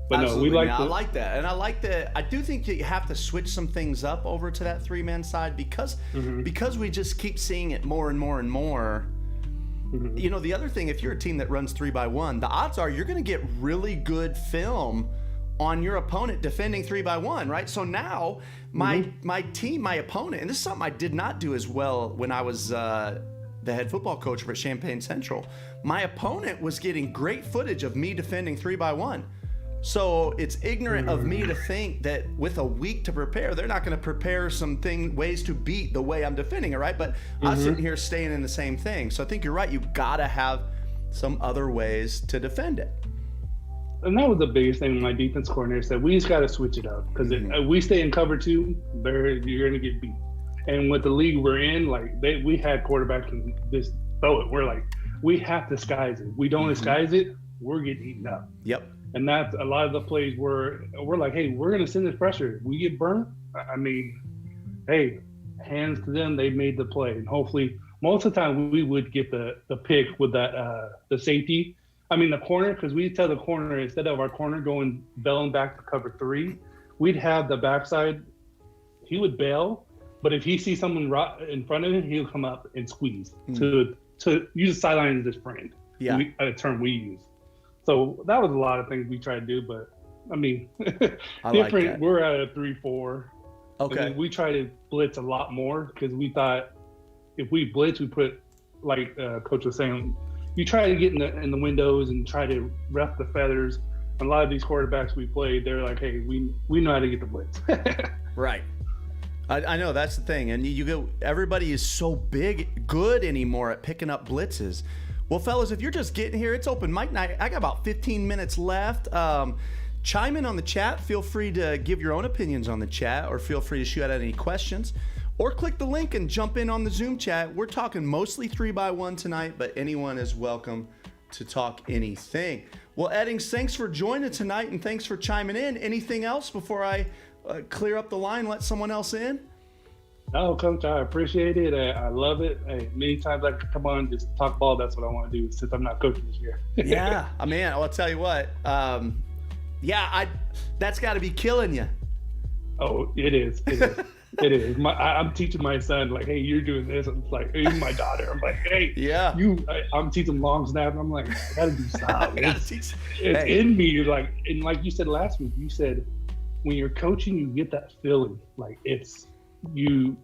But absolutely. No, I like that. And I like that. I do think that you have to switch some things up over to that 3-man side because we just keep seeing it more and more and more. Mm-hmm. You know, the other thing, if you're a team that runs 3x1, the odds are you're going to get really good film on your opponent defending 3x1, right? So now my opponent, and this is something I did not do as well when I was the head football coach for Champaign Central. My opponent was getting great footage of me defending 3x1. So it's ignorant of me to think that with a week to prepare, they're not going to prepare ways to beat the way I'm defending it, right? But I'm sitting here staying in the same thing. So I think you're right. You've got to have some other ways to defend it. And that was the biggest thing my defense coordinator said. We just got to switch it up because if we stay in cover 2, you're going to get beat. And with the league we're in, like we had quarterbacks who just throw it. We're like, we have to disguise it. We don't disguise it, we're getting eaten up. Yep. And that's a lot of the plays where we're like, hey, we're going to send this pressure. We get burnt. I mean, hey, hands to them. They made the play. And hopefully, most of the time, we would get the pick with that the safety. I mean, the corner, because we tell the corner, instead of our corner bailing back to cover 3, we'd have the backside. He would bail. But if he sees someone right in front of him, he'll come up and squeeze to use the sideline as his friend. Yeah. A term we use. So that was a lot of things we tried to do, but I mean, different. Like we're at a 3-4. Okay. We try to blitz a lot more because we thought if we blitz, we put, like Coach was saying, you try to get in the windows and try to rep the feathers. A lot of these quarterbacks we played, they're like, hey, we know how to get the blitz. Right. I know that's the thing, and everybody is so good anymore at picking up blitzes. Well, fellas, if you're just getting here, it's open mic night. I got about 15 minutes left. Chime in on the chat. Feel free to give your own opinions on the chat, or feel free to shoot out any questions, or click the link and jump in on the Zoom chat. We're talking mostly 3x1 tonight, but anyone is welcome to talk anything. Well, Eddings, thanks for joining tonight, and thanks for chiming in. Anything else before I clear up the line, let someone else in? No, Coach, I appreciate it. I love it. Hey, many times I can come on and just talk ball. That's what I want to do since I'm not coaching this year. Yeah, man. I'll tell you what. That's got to be killing you. Oh, it is. It is. It is. I'm teaching my son, like, hey, you're doing this. I'm like, hey, my daughter. I'm like, hey, yeah. I'm teaching long snap. And I'm like, I got to do something. It's hey. in me. Like, and like you said last week, you said when you're coaching, you get that feeling. Like it's you,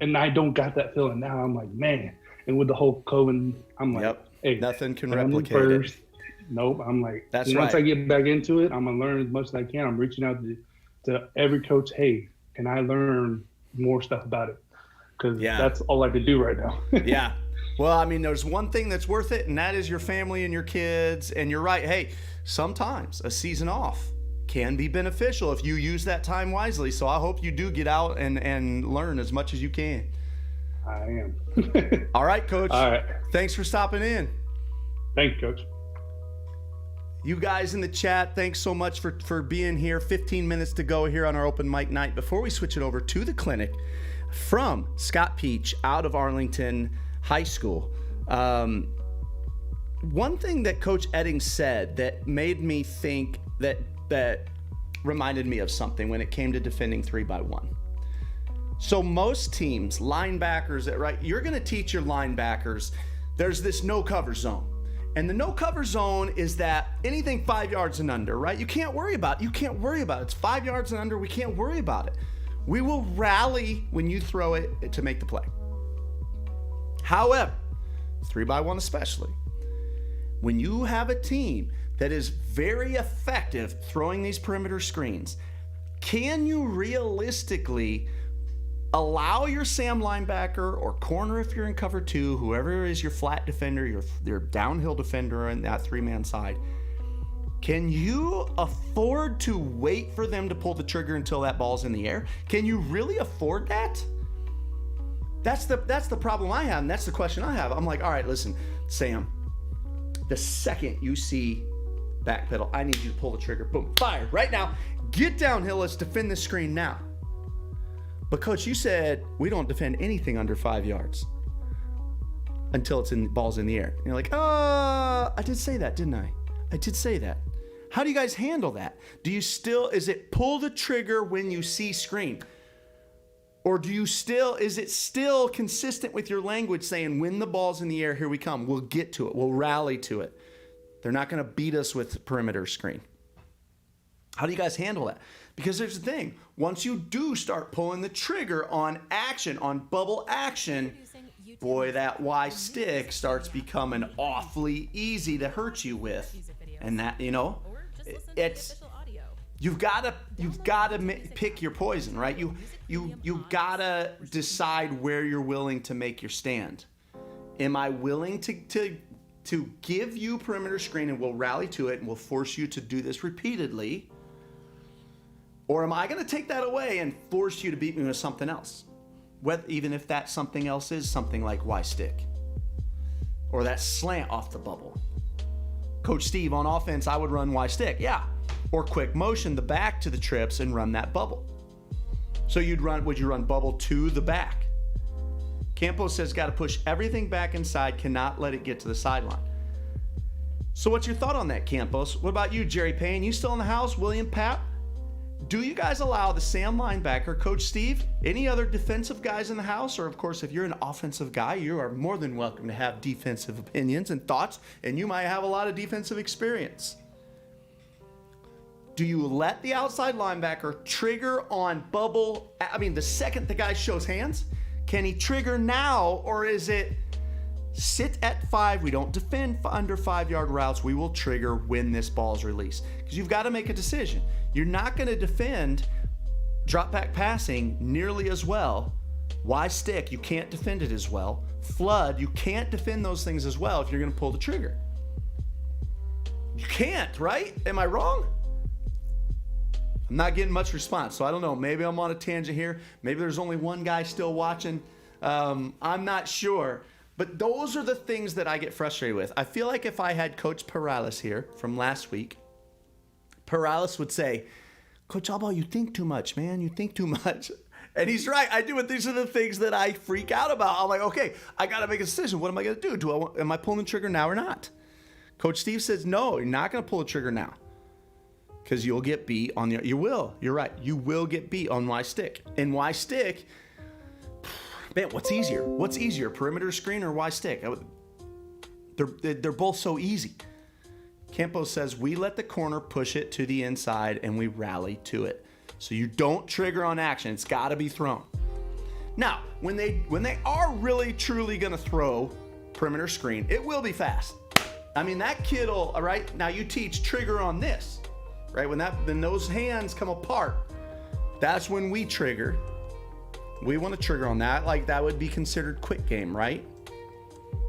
and I don't got that feeling now. I'm like, man. And with the whole COVID, I'm like, hey, nothing can replicate it. Nope. I'm like, that's once right. I get back into it, I'm gonna learn as much as I can. I'm reaching out to every coach. Hey, can I learn more stuff about it? Because that's all I can do right now. Yeah. Well, I mean, there's one thing that's worth it, and that is your family and your kids. And you're right. Hey, sometimes a season off can be beneficial if you use that time wisely. So I hope you do get out and learn as much as you can. I am. All right, Coach. All right. Thanks for stopping in. Thank you, Coach. You guys in the chat, thanks so much for being here. 15 minutes to go here on our open mic night. Before we switch it over to the clinic from Scott Peach out of Arlington High School. One thing that Coach Eddings said that made me think that reminded me of something when it came to defending 3x1. So most teams, linebackers, right? You're going to teach your linebackers, there's this no cover zone. And the no cover zone is that anything 5 yards and under, right? You can't worry about it. It's 5 yards and under. We can't worry about it. We will rally when you throw it to make the play. However, 3x1 especially, when you have a team that is very effective throwing these perimeter screens, can you realistically allow your Sam linebacker or corner, if you're in cover 2, whoever is your flat defender, your downhill defender on that 3-man side, can you afford to wait for them to pull the trigger until that ball's in the air? Can you really afford that? That's the problem I have, and that's the question I have. I'm like, all right, listen, Sam, the second you see back pedal, I need you to pull the trigger. Boom, fire right now. Get downhill. Let's defend this screen now. But Coach, you said we don't defend anything under 5 yards until ball's in the air. And you're like, I did say that, didn't I? I did say that. How do you guys handle that? Is it pull the trigger when you see screen? Or is it still consistent with your language saying when the ball's in the air, here we come. We'll get to it. We'll rally to it. They're not going to beat us with perimeter screen. How do you guys handle that? Because there's the thing. Once you do start pulling the trigger on action, on bubble action, boy, that Y stick starts becoming awfully easy to hurt you with. And that, you've got to pick your poison, right? You got to decide where you're willing to make your stand. Am I willing to give you perimeter screen and we'll rally to it and we'll force you to do this repeatedly? Or am I going to take that away and force you to beat me with something else? Even if that something else is something like Y stick or that slant off the bubble. Coach Steve, on offense, I would run Y stick. Yeah. Or quick motion the back to the trips and run that bubble. So would you run bubble to the back? Campos says got to push everything back inside, cannot let it get to the sideline. So what's your thought on that, Campos? What about you, Jerry Payne? You still in the house? William Papp? Do you guys allow the Sam linebacker, Coach Steve, any other defensive guys in the house? Or, of course, if you're an offensive guy, you are more than welcome to have defensive opinions and thoughts, and you might have a lot of defensive experience. Do you let the outside linebacker trigger on bubble? The second the guy shows hands, can he trigger now, or is it sit at 5, we don't defend under 5-yard routes, we will trigger when this ball is released? Because you've got to make a decision. You're not going to defend drop back passing nearly as well Y stick, you can't defend it as well. Flood, you can't defend those things as well if you're going to pull the trigger. You can't, right? Am I wrong? I'm not getting much response, so I don't know. Maybe I'm on a tangent here. Maybe there's only one guy still watching. I'm not sure. But those are the things that I get frustrated with. I feel like if I had Coach Perales here from last week, Perales would say, Coach Albaugh, you think too much, man. You think too much. And he's right. I do it. These are the things that I freak out about. I'm like, okay, I got to make a decision. What am I going to do? Am I pulling the trigger now or not? Coach Steve says, no, you're not going to pull the trigger now. Because you'll get beat on the, you will, you're right. You will get beat on Y stick. And Y stick, man, what's easier? What's easier, perimeter screen or Y stick? They're both so easy. Campos says, we let the corner push it to the inside and we rally to it. So you don't trigger on action. It's got to be thrown. Now, when they are really, truly going to throw perimeter screen, it will be fast. I mean, that kid will, all right, now you teach trigger on this. Right, when those hands come apart, that's when we trigger. We want to trigger on that, like that would be considered quick game, right?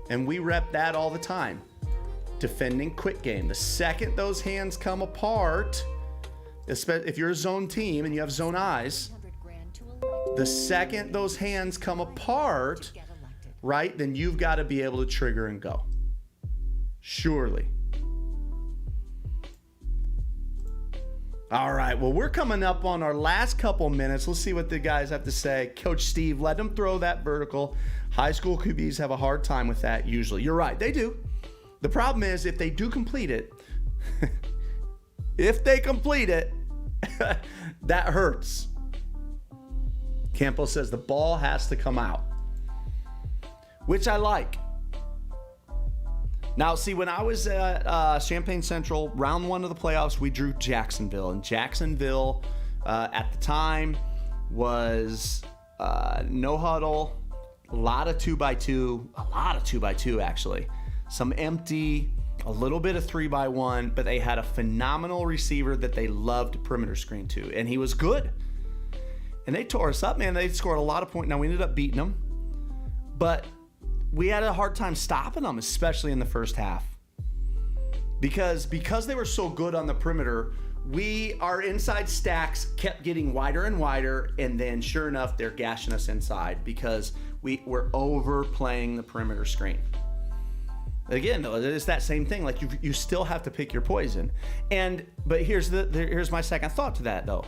And we rep that all the time. Defending quick game. The second those hands come apart, especially if you're a zone team and you have zone eyes, the second those hands come apart, right, then you've got to be able to trigger and go. Surely. All right, well, we're coming up on our last couple minutes. Let's see what the guys have to say. Coach Steve, let them throw that vertical. High school QBs have a hard time with that usually. You're right, they do. The problem is if they do complete it, that hurts. Campos says the ball has to come out, which I like. Now, see, when I was at Champaign Central, round one of the playoffs, we drew Jacksonville. And Jacksonville, at the time, was no huddle, a lot of 2x2, actually. Some empty, a little bit of 3x1, but they had a phenomenal receiver that they loved perimeter screen to, and he was good. And they tore us up, man. They scored a lot of points. Now, we ended up beating them, but we had a hard time stopping them, especially in the first half. Because they were so good on the perimeter, our inside stacks kept getting wider and wider, and then sure enough, they're gashing us inside because we're overplaying the perimeter screen. Again, though, it's that same thing. Like you still have to pick your poison. But here's my second thought to that, though.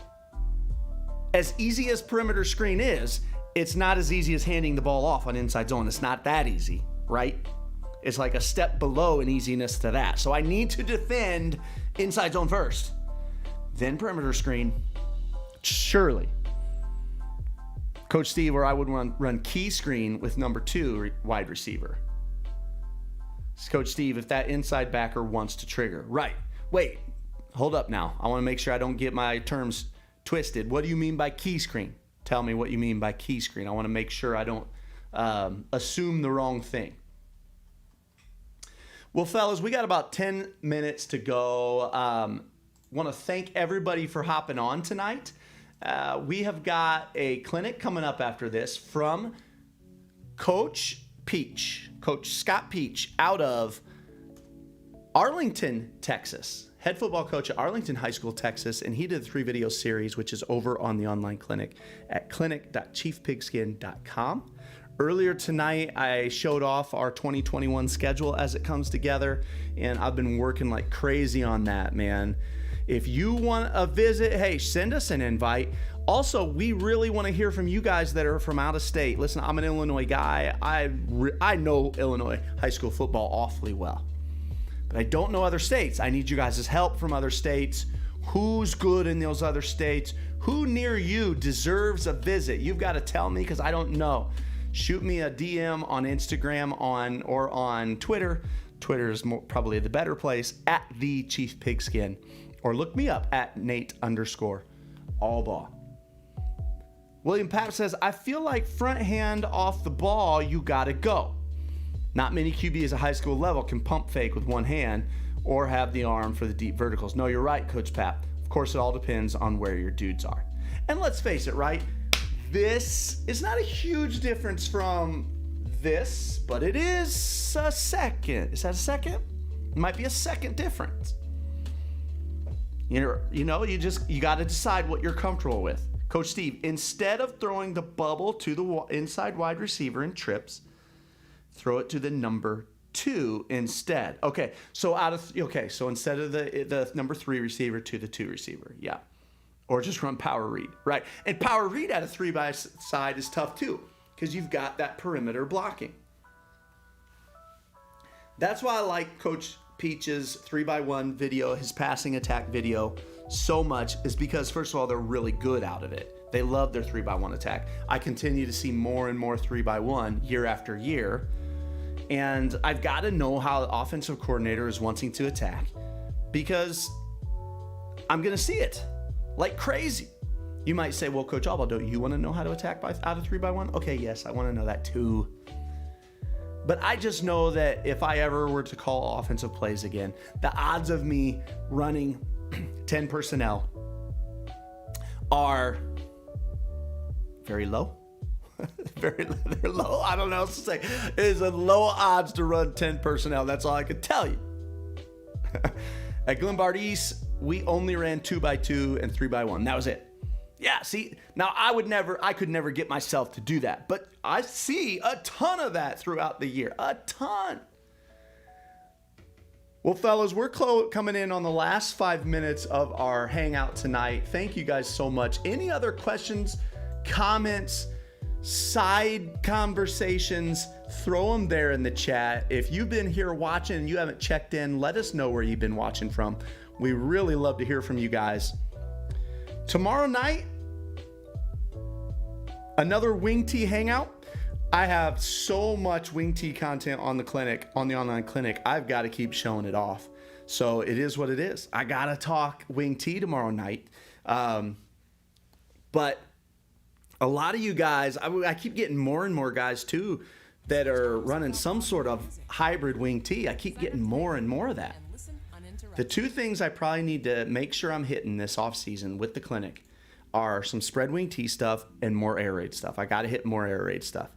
As easy as perimeter screen is, it's not as easy as handing the ball off on inside zone. It's not that easy, right? It's like a step below in easiness to that. So I need to defend inside zone first, then perimeter screen, surely. Coach Steve, or I would run key screen with number 2 wide receiver. Coach Steve, if that inside backer wants to trigger. Right. Wait, hold up now. I want to make sure I don't get my terms twisted. What do you mean by key screen? Tell me what you mean by key screen. I want to make sure I don't assume the wrong thing. Well, fellas, we got about 10 minutes to go. Want to thank everybody for hopping on tonight. We have got a clinic coming up after this from Coach Scott Peach out of Arlington, Texas. Head football coach at Arlington High School, Texas, and he did a 3-video series, which is over on the online clinic at clinic.chiefpigskin.com. Earlier tonight, I showed off our 2021 schedule as it comes together, and I've been working like crazy on that, man. If you want a visit, hey, send us an invite. Also, we really want to hear from you guys that are from out of state. Listen, I'm an Illinois guy. I know Illinois high school football awfully well. But I don't know other states. I need you guys' help from other states. Who's good in those other states? Who near you deserves a visit? You've got to tell me because I don't know. Shoot me a DM on Instagram or on Twitter. Twitter is probably the better place, at the Chief Pigskin. Or look me up at Nate_Albaugh. William Papp says, I feel like front hand off the ball, you got to go. Not many QBs at high school level can pump fake with one hand or have the arm for the deep verticals. No, you're right, Coach Papp. Of course, it all depends on where your dudes are. And let's face it, right? this is not a huge difference from this, but it is a second. Is that a second? It might be a second difference. You got to decide what you're comfortable with. Coach Steve, instead of throwing the bubble to the inside wide receiver in trips, throw it to the number 2 instead. Okay, so instead of the number 3 receiver to the 2 receiver, yeah. Or just run power read, right? And power read at a 3 by side is tough too, because you've got that perimeter blocking. That's why I like Coach Peach's 3x1 video, his passing attack video, so much, is because, first of all, they're really good out of it. They love their 3x1 attack. I continue to see more and more 3x1 year after year. And I've got to know how the offensive coordinator is wanting to attack, because I'm going to see it like crazy. You might say, well, Coach Alba, don't you want to know how to attack out of 3x1? Okay, yes, I want to know that too. But I just know that if I ever were to call offensive plays again, the odds of me running 10 personnel are very low. They're low. I don't know what else to say. It's a low odds to run 10 personnel. That's all I could tell you. At Glenbard East, we only ran 2x2 and 3x1. That was it. Yeah, see, now I could never get myself to do that, but I see a ton of that throughout the year. A ton. Well, fellas, we're coming in on the last 5 minutes of our hangout tonight. Thank you guys so much. Any other questions, comments, side conversations, throw them there in the chat. If you've been here watching and you haven't checked in, let us know where you've been watching from. We really love to hear from you guys. Tomorrow night, another Wing T hangout. I have so much Wing T content on the clinic, on the online clinic. I've got to keep showing it off. So it is what it is. I got to talk Wing T tomorrow night. But a lot of you guys, I keep getting more and more guys too that are running some sort of hybrid Wing T. I keep getting more and more of that. The 2 things I probably need to make sure I'm hitting this off season with the clinic are some spread Wing T stuff and more air raid stuff. I got to hit more air raid stuff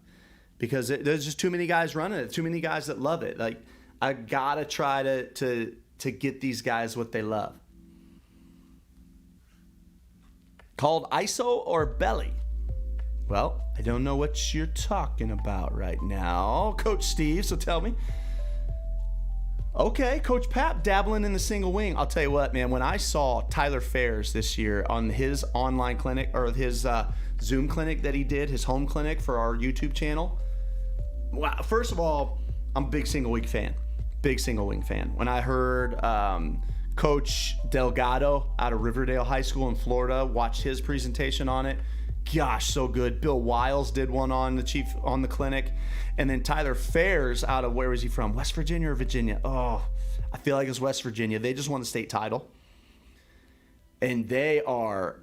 because there's just too many guys running it. Too many guys that love it. Like, I got to try to get these guys what they love. Called ISO or belly? Well, I don't know what you're talking about right now, Coach Steve, so tell me. Okay, Coach Pap dabbling in the single wing. I'll tell you what, man, when I saw Tyler Fairs this year on his online clinic, or his Zoom clinic that he did, his home clinic for our YouTube channel. Wow, first of all, I'm a big single wing fan. Big single wing fan. When I heard Coach Delgado out of Riverdale High School in Florida, watched his presentation on it. Gosh, so good. Bill Wiles did one on the clinic. And then Tyler Fairs out of, where was he from? West Virginia or Virginia? Oh, I feel like it's West Virginia. They just won the state title. And they are,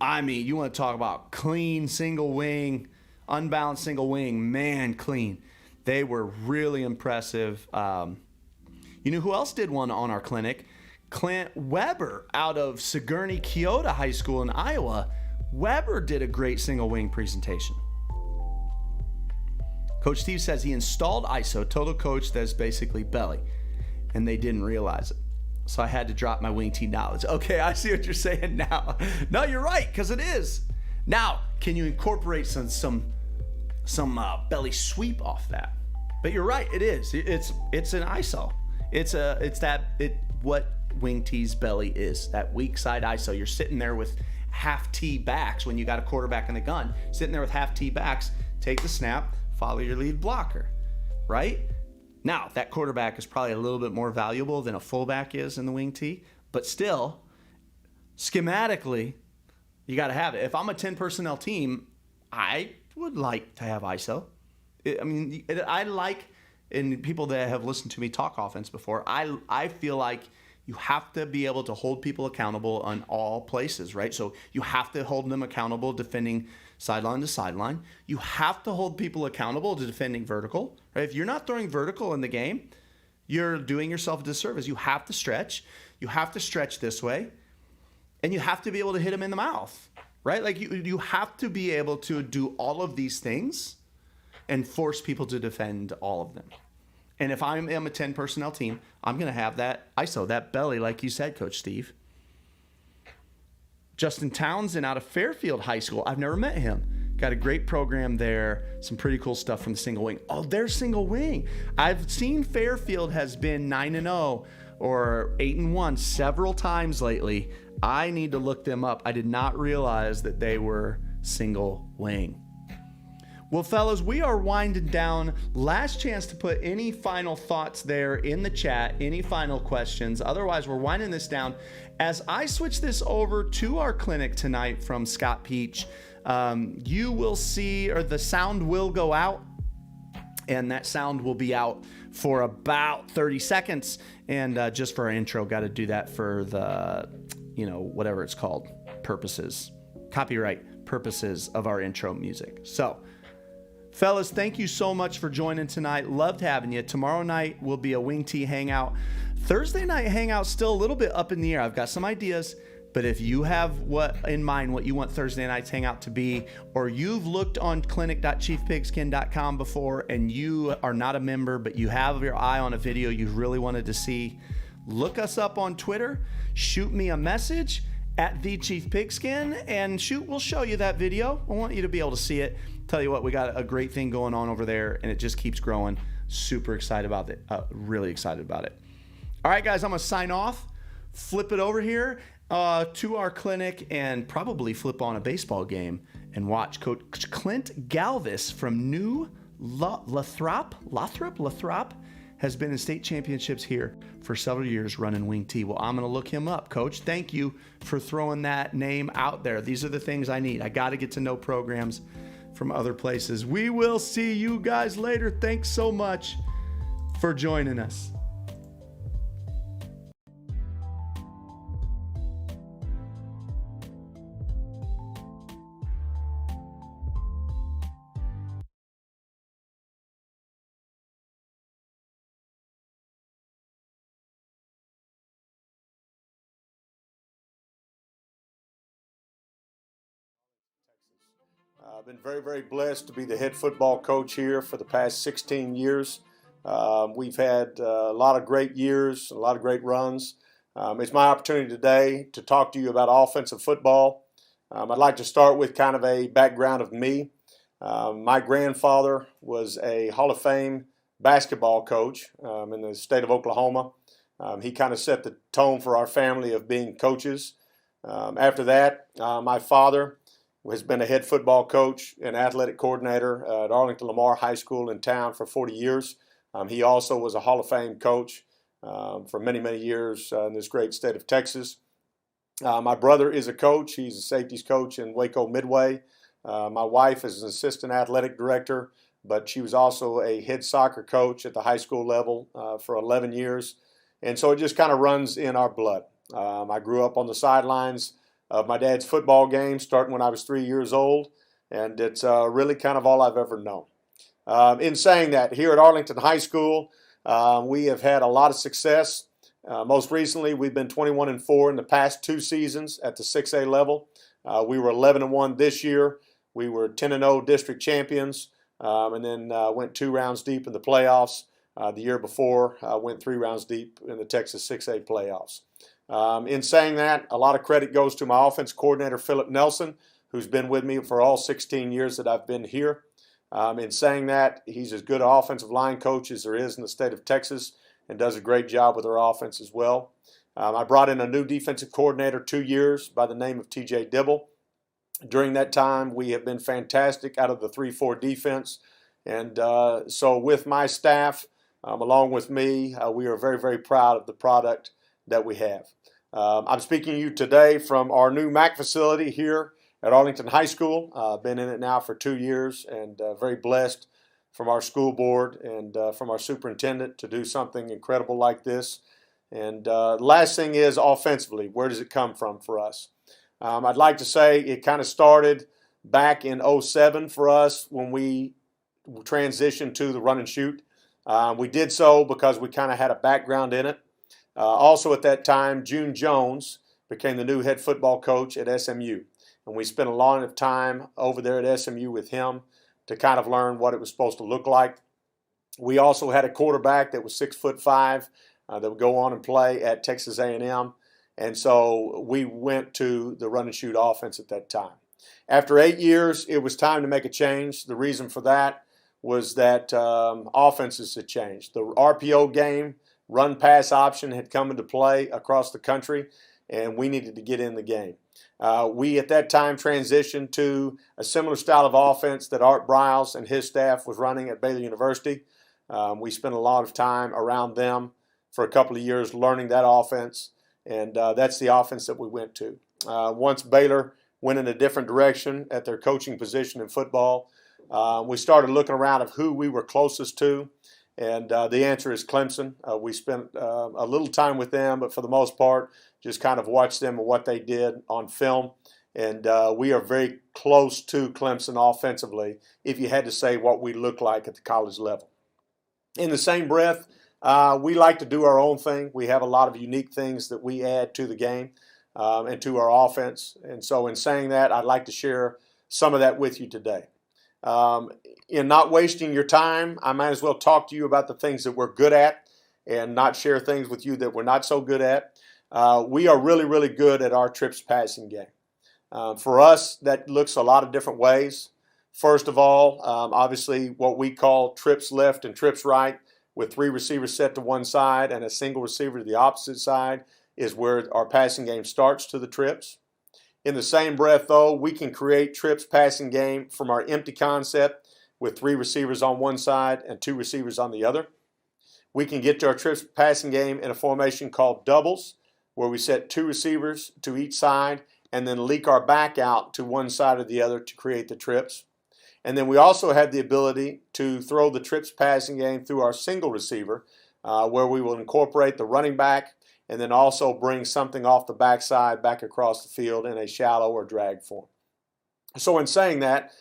I mean, you want to talk about clean single wing, unbalanced single wing, man, clean. They were really impressive. You know who else did one on our clinic? Clint Weber out of Sigourney Keota High School in Iowa. Weber did a great single wing presentation. Coach Steve says he installed ISO, total coach that's basically belly, and they didn't realize it. So I had to drop my Wing T knowledge. Okay, I see what you're saying now. No, you're right, because it is. Now, can you incorporate some belly sweep off that? But you're right, it is. It's an ISO. What Wing T's belly is, that weak side ISO. You're sitting there with half T backs when you got a quarterback in the gun. Sitting there with half T backs, take the snap, follow your lead blocker, right? Now, that quarterback is probably a little bit more valuable than a fullback is in the Wing T, but still, schematically, you got to have it. If I'm a 10 personnel team, I would like to have ISO. I like, and people that have listened to me talk offense before, I feel like you have to be able to hold people accountable on all places, right? So you have to hold them accountable defending sideline to sideline. You have to hold people accountable to defending vertical, right? If you're not throwing vertical in the game, you're doing yourself a disservice. You have to stretch. You have to stretch this way, and you have to be able to hit them in the mouth. right? Like you have to be able to do all of these things and force people to defend all of them. And if I am a 10 personnel team, I'm going to have that ISO, that belly, like you said, Coach Steve. Justin Townsend out of Fairfield High School. I've never met him. Got a great program there. Some pretty cool stuff from the single wing. Oh, they're single wing. I've seen Fairfield has been 9-0 or 8-1 several times lately. I need to look them up. I did not realize that they were single wing. Well, fellas, we are winding down. Last chance to put any final thoughts there in the chat, any final questions. Otherwise, we're winding this down. As I switch this over to our clinic tonight from Scott Peach, you will see, or the sound will go out, and that sound will be out for about 30 seconds. And just for our intro, got to do that for the, whatever it's called, purposes, copyright purposes of our intro music. So, fellas, thank you so much for joining tonight. Loved having you. Tomorrow night will be a Wing T hangout. Thursday night hangout still a little bit up in the air. I've got some ideas, but if you have what you want Thursday night's hangout to be, or you've looked on clinic.chiefpigskin.com before and you are not a member, but you have your eye on a video you really wanted to see, look us up on Twitter, shoot me a message at the Chief Pigskin, and we'll show you that video. I want you to be able to see it. Tell you what, we got a great thing going on over there, and it just keeps growing. Super excited about it. Really excited about it. All right, guys, I'm going to sign off, flip it over here to our clinic, and probably flip on a baseball game and watch Coach Clint Galvis from New Lathrop has been in state championships here for several years running Wing T. Well, I'm going to look him up. Coach, thank you for throwing that name out there. These are the things I need. I got to get to know programs from other places. We will see you guys later. Thanks so much for joining us. I've been very, very blessed to be the head football coach here for the past 16 years. We've had a lot of great years, a lot of great runs. It's my opportunity today to talk to you about offensive football. I'd like to start with kind of a background of me. My grandfather was a Hall of Fame basketball coach in the state of Oklahoma. He kind of set the tone for our family of being coaches. After that, my father has been a head football coach and athletic coordinator at Arlington Lamar High School in town for 40 years. He also was a Hall of Fame coach for many, many years in this great state of Texas. My brother is a coach. He's a safeties coach in Waco Midway. My wife is an assistant athletic director, but she was also a head soccer coach at the high school level for 11 years. And so it just kind of runs in our blood. I grew up on the sidelines of my dad's football games, starting when I was 3 years old, and it's really kind of all I've ever known. In saying that, here at Arlington High School, we have had a lot of success. Most recently, we've been 21-4 in the past 2 seasons at the 6A level. We were 11-1 this year. We were 10-0 district champions, and then went 2 rounds deep in the playoffs. The year before, went 3 rounds deep in the Texas 6A playoffs. In saying that, a lot of credit goes to my offense coordinator, Philip Nelson, who's been with me for all 16 years that I've been here. In saying that, he's as good an offensive line coach as there is in the state of Texas and does a great job with our offense as well. I brought in a new defensive coordinator 2 years by the name of T.J. Dibble. During that time, we have been fantastic out of the 3-4 defense. And so with my staff, along with me, we are very, very proud of the product that we have. I'm speaking to you today from our new MAC facility here at Arlington High School. I've been in it now for 2 years and very blessed from our school board and from our superintendent to do something incredible like this. And last thing is offensively, where does it come from for us? I'd like to say it kind of started back in 2007 for us when we transitioned to the run and shoot. We did so because we kind of had a background in it. Also at that time, June Jones became the new head football coach at SMU. and we spent a lot of time over there at SMU with him to kind of learn what it was supposed to look like. We also had a quarterback that was 6'5" that would go on and play at Texas A&M, and so we went to the run and shoot offense at that time. After 8 years, it was time to make a change. The reason for that was that offenses had changed. The RPO game, run-pass option, had come into play across the country, and we needed to get in the game. We, at that time, transitioned to a similar style of offense that Art Briles and his staff was running at Baylor University. We spent a lot of time around them for a couple of years learning that offense, and that's the offense that we went to. Once Baylor went in a different direction at their coaching position in football, we started looking around of who we were closest to, and the answer is Clemson. We spent a little time with them, but for the most part, just kind of watched them and what they did on film. And we are very close to Clemson offensively, if you had to say what we look like at the college level. In the same breath, we like to do our own thing. We have a lot of unique things that we add to the game and to our offense. And so in saying that, I'd like to share some of that with you today. In not wasting your time, I might as well talk to you about the things that we're good at and not share things with you that we're not so good at. We are really, really good at our trips passing game. For us, that looks a lot of different ways. First of all, obviously what we call trips left and trips right, with 3 receivers set to one side and a single receiver to the opposite side, is where our passing game starts to the trips. In the same breath, though, we can create trips passing game from our empty concept with 3 receivers on one side and 2 receivers on the other. We can get to our trips passing game in a formation called doubles, where we set 2 receivers to each side and then leak our back out to one side or the other to create the trips. And then we also have the ability to throw the trips passing game through our single receiver, where we will incorporate the running back and then also bring something off the backside back across the field in a shallow or drag form. So in saying that,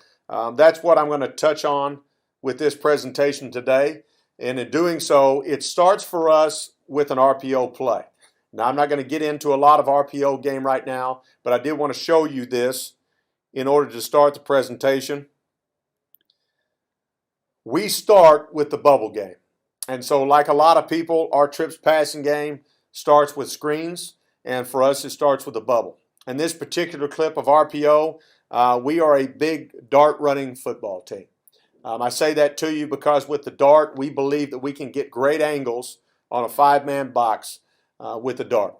that's what I'm going to touch on with this presentation today. And in doing so, it starts for us with an RPO play. Now, I'm not going to get into a lot of RPO game right now, but I did want to show you this in order to start the presentation. We start with the bubble game. And so like a lot of people, our trips passing game starts with screens, and for us it starts with a bubble. In this particular clip of RPO, we are a big dart running football team. I say that to you because with the dart, we believe that we can get great angles on a 5-man box with the dart.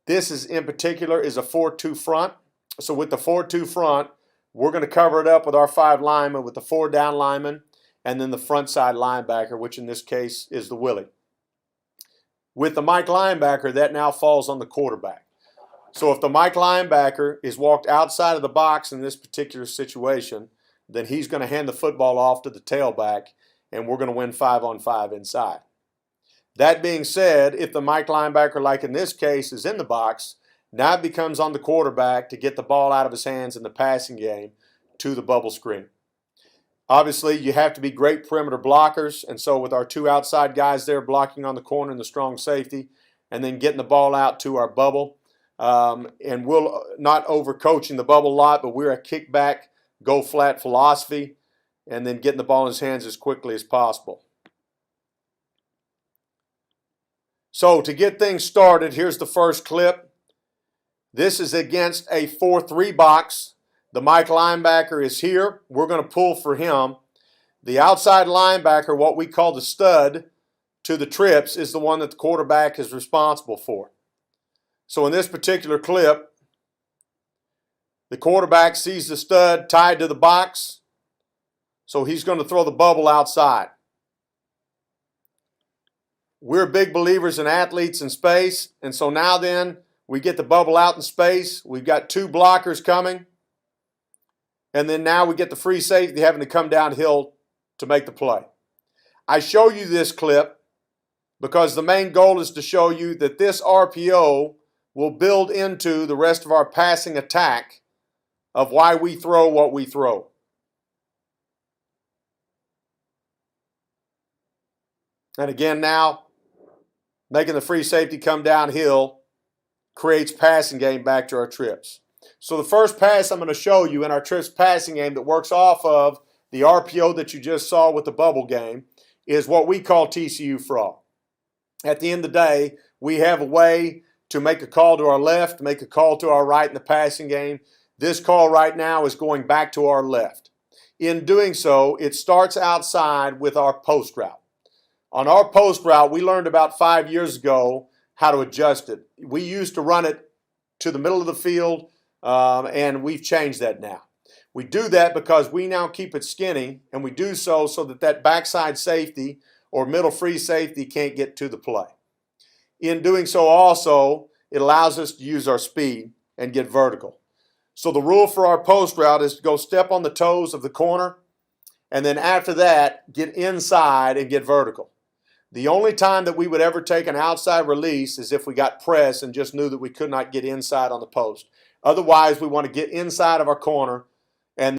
This is in particular is a 4-2 front. So with the 4-2 front, we're going to cover it up with our 5 linemen with the 4 down linemen and then the front side linebacker, which in this case is the Willie. With the Mike linebacker, that now falls on the quarterback. So if the Mike linebacker is walked outside of the box in this particular situation, then he's going to hand the football off to the tailback, and we're going to win 5-on-5 inside. That being said, if the Mike linebacker, like in this case, is in the box, now it becomes on the quarterback to get the ball out of his hands in the passing game to the bubble screen. Obviously, you have to be great perimeter blockers, and so with our 2 outside guys there blocking on the corner and the strong safety, and then getting the ball out to our bubble, and we'll not overcoach in the bubble a lot, but we're a kickback, go flat philosophy, and then getting the ball in his hands as quickly as possible. So to get things started, here's the first clip. This is against a 4-3 box. The Mike linebacker is here. We're going to pull for him. The outside linebacker, what we call the stud to the trips, is the one that the quarterback is responsible for. So in this particular clip, the quarterback sees the stud tied to the box, so he's going to throw the bubble outside. We're big believers in athletes in space, and so now then we get the bubble out in space. We've got 2 blockers coming. And then now we get the free safety having to come downhill to make the play. I show you this clip because the main goal is to show you that this RPO will build into the rest of our passing attack of why we throw what we throw. And again now, making the free safety come downhill creates passing game back to our trips. So the first pass I'm going to show you in our trips passing game that works off of the RPO that you just saw with the bubble game is what we call TCU Frog. At the end of the day, we have a way to make a call to our left, make a call to our right in the passing game. This call right now is going back to our left. In doing so, it starts outside with our post route. On our post route, we learned about 5 years ago how to adjust it. We used to run it to the middle of the field, and we've changed that now. We do that because we now keep it skinny, and we do so that that backside safety or middle free safety can't get to the play. In doing so also, it allows us to use our speed and get vertical. So the rule for our post route is to go step on the toes of the corner, and then after that, get inside and get vertical. The only time that we would ever take an outside release is if we got press and just knew that we could not get inside on the post. Otherwise, we want to get inside of our corner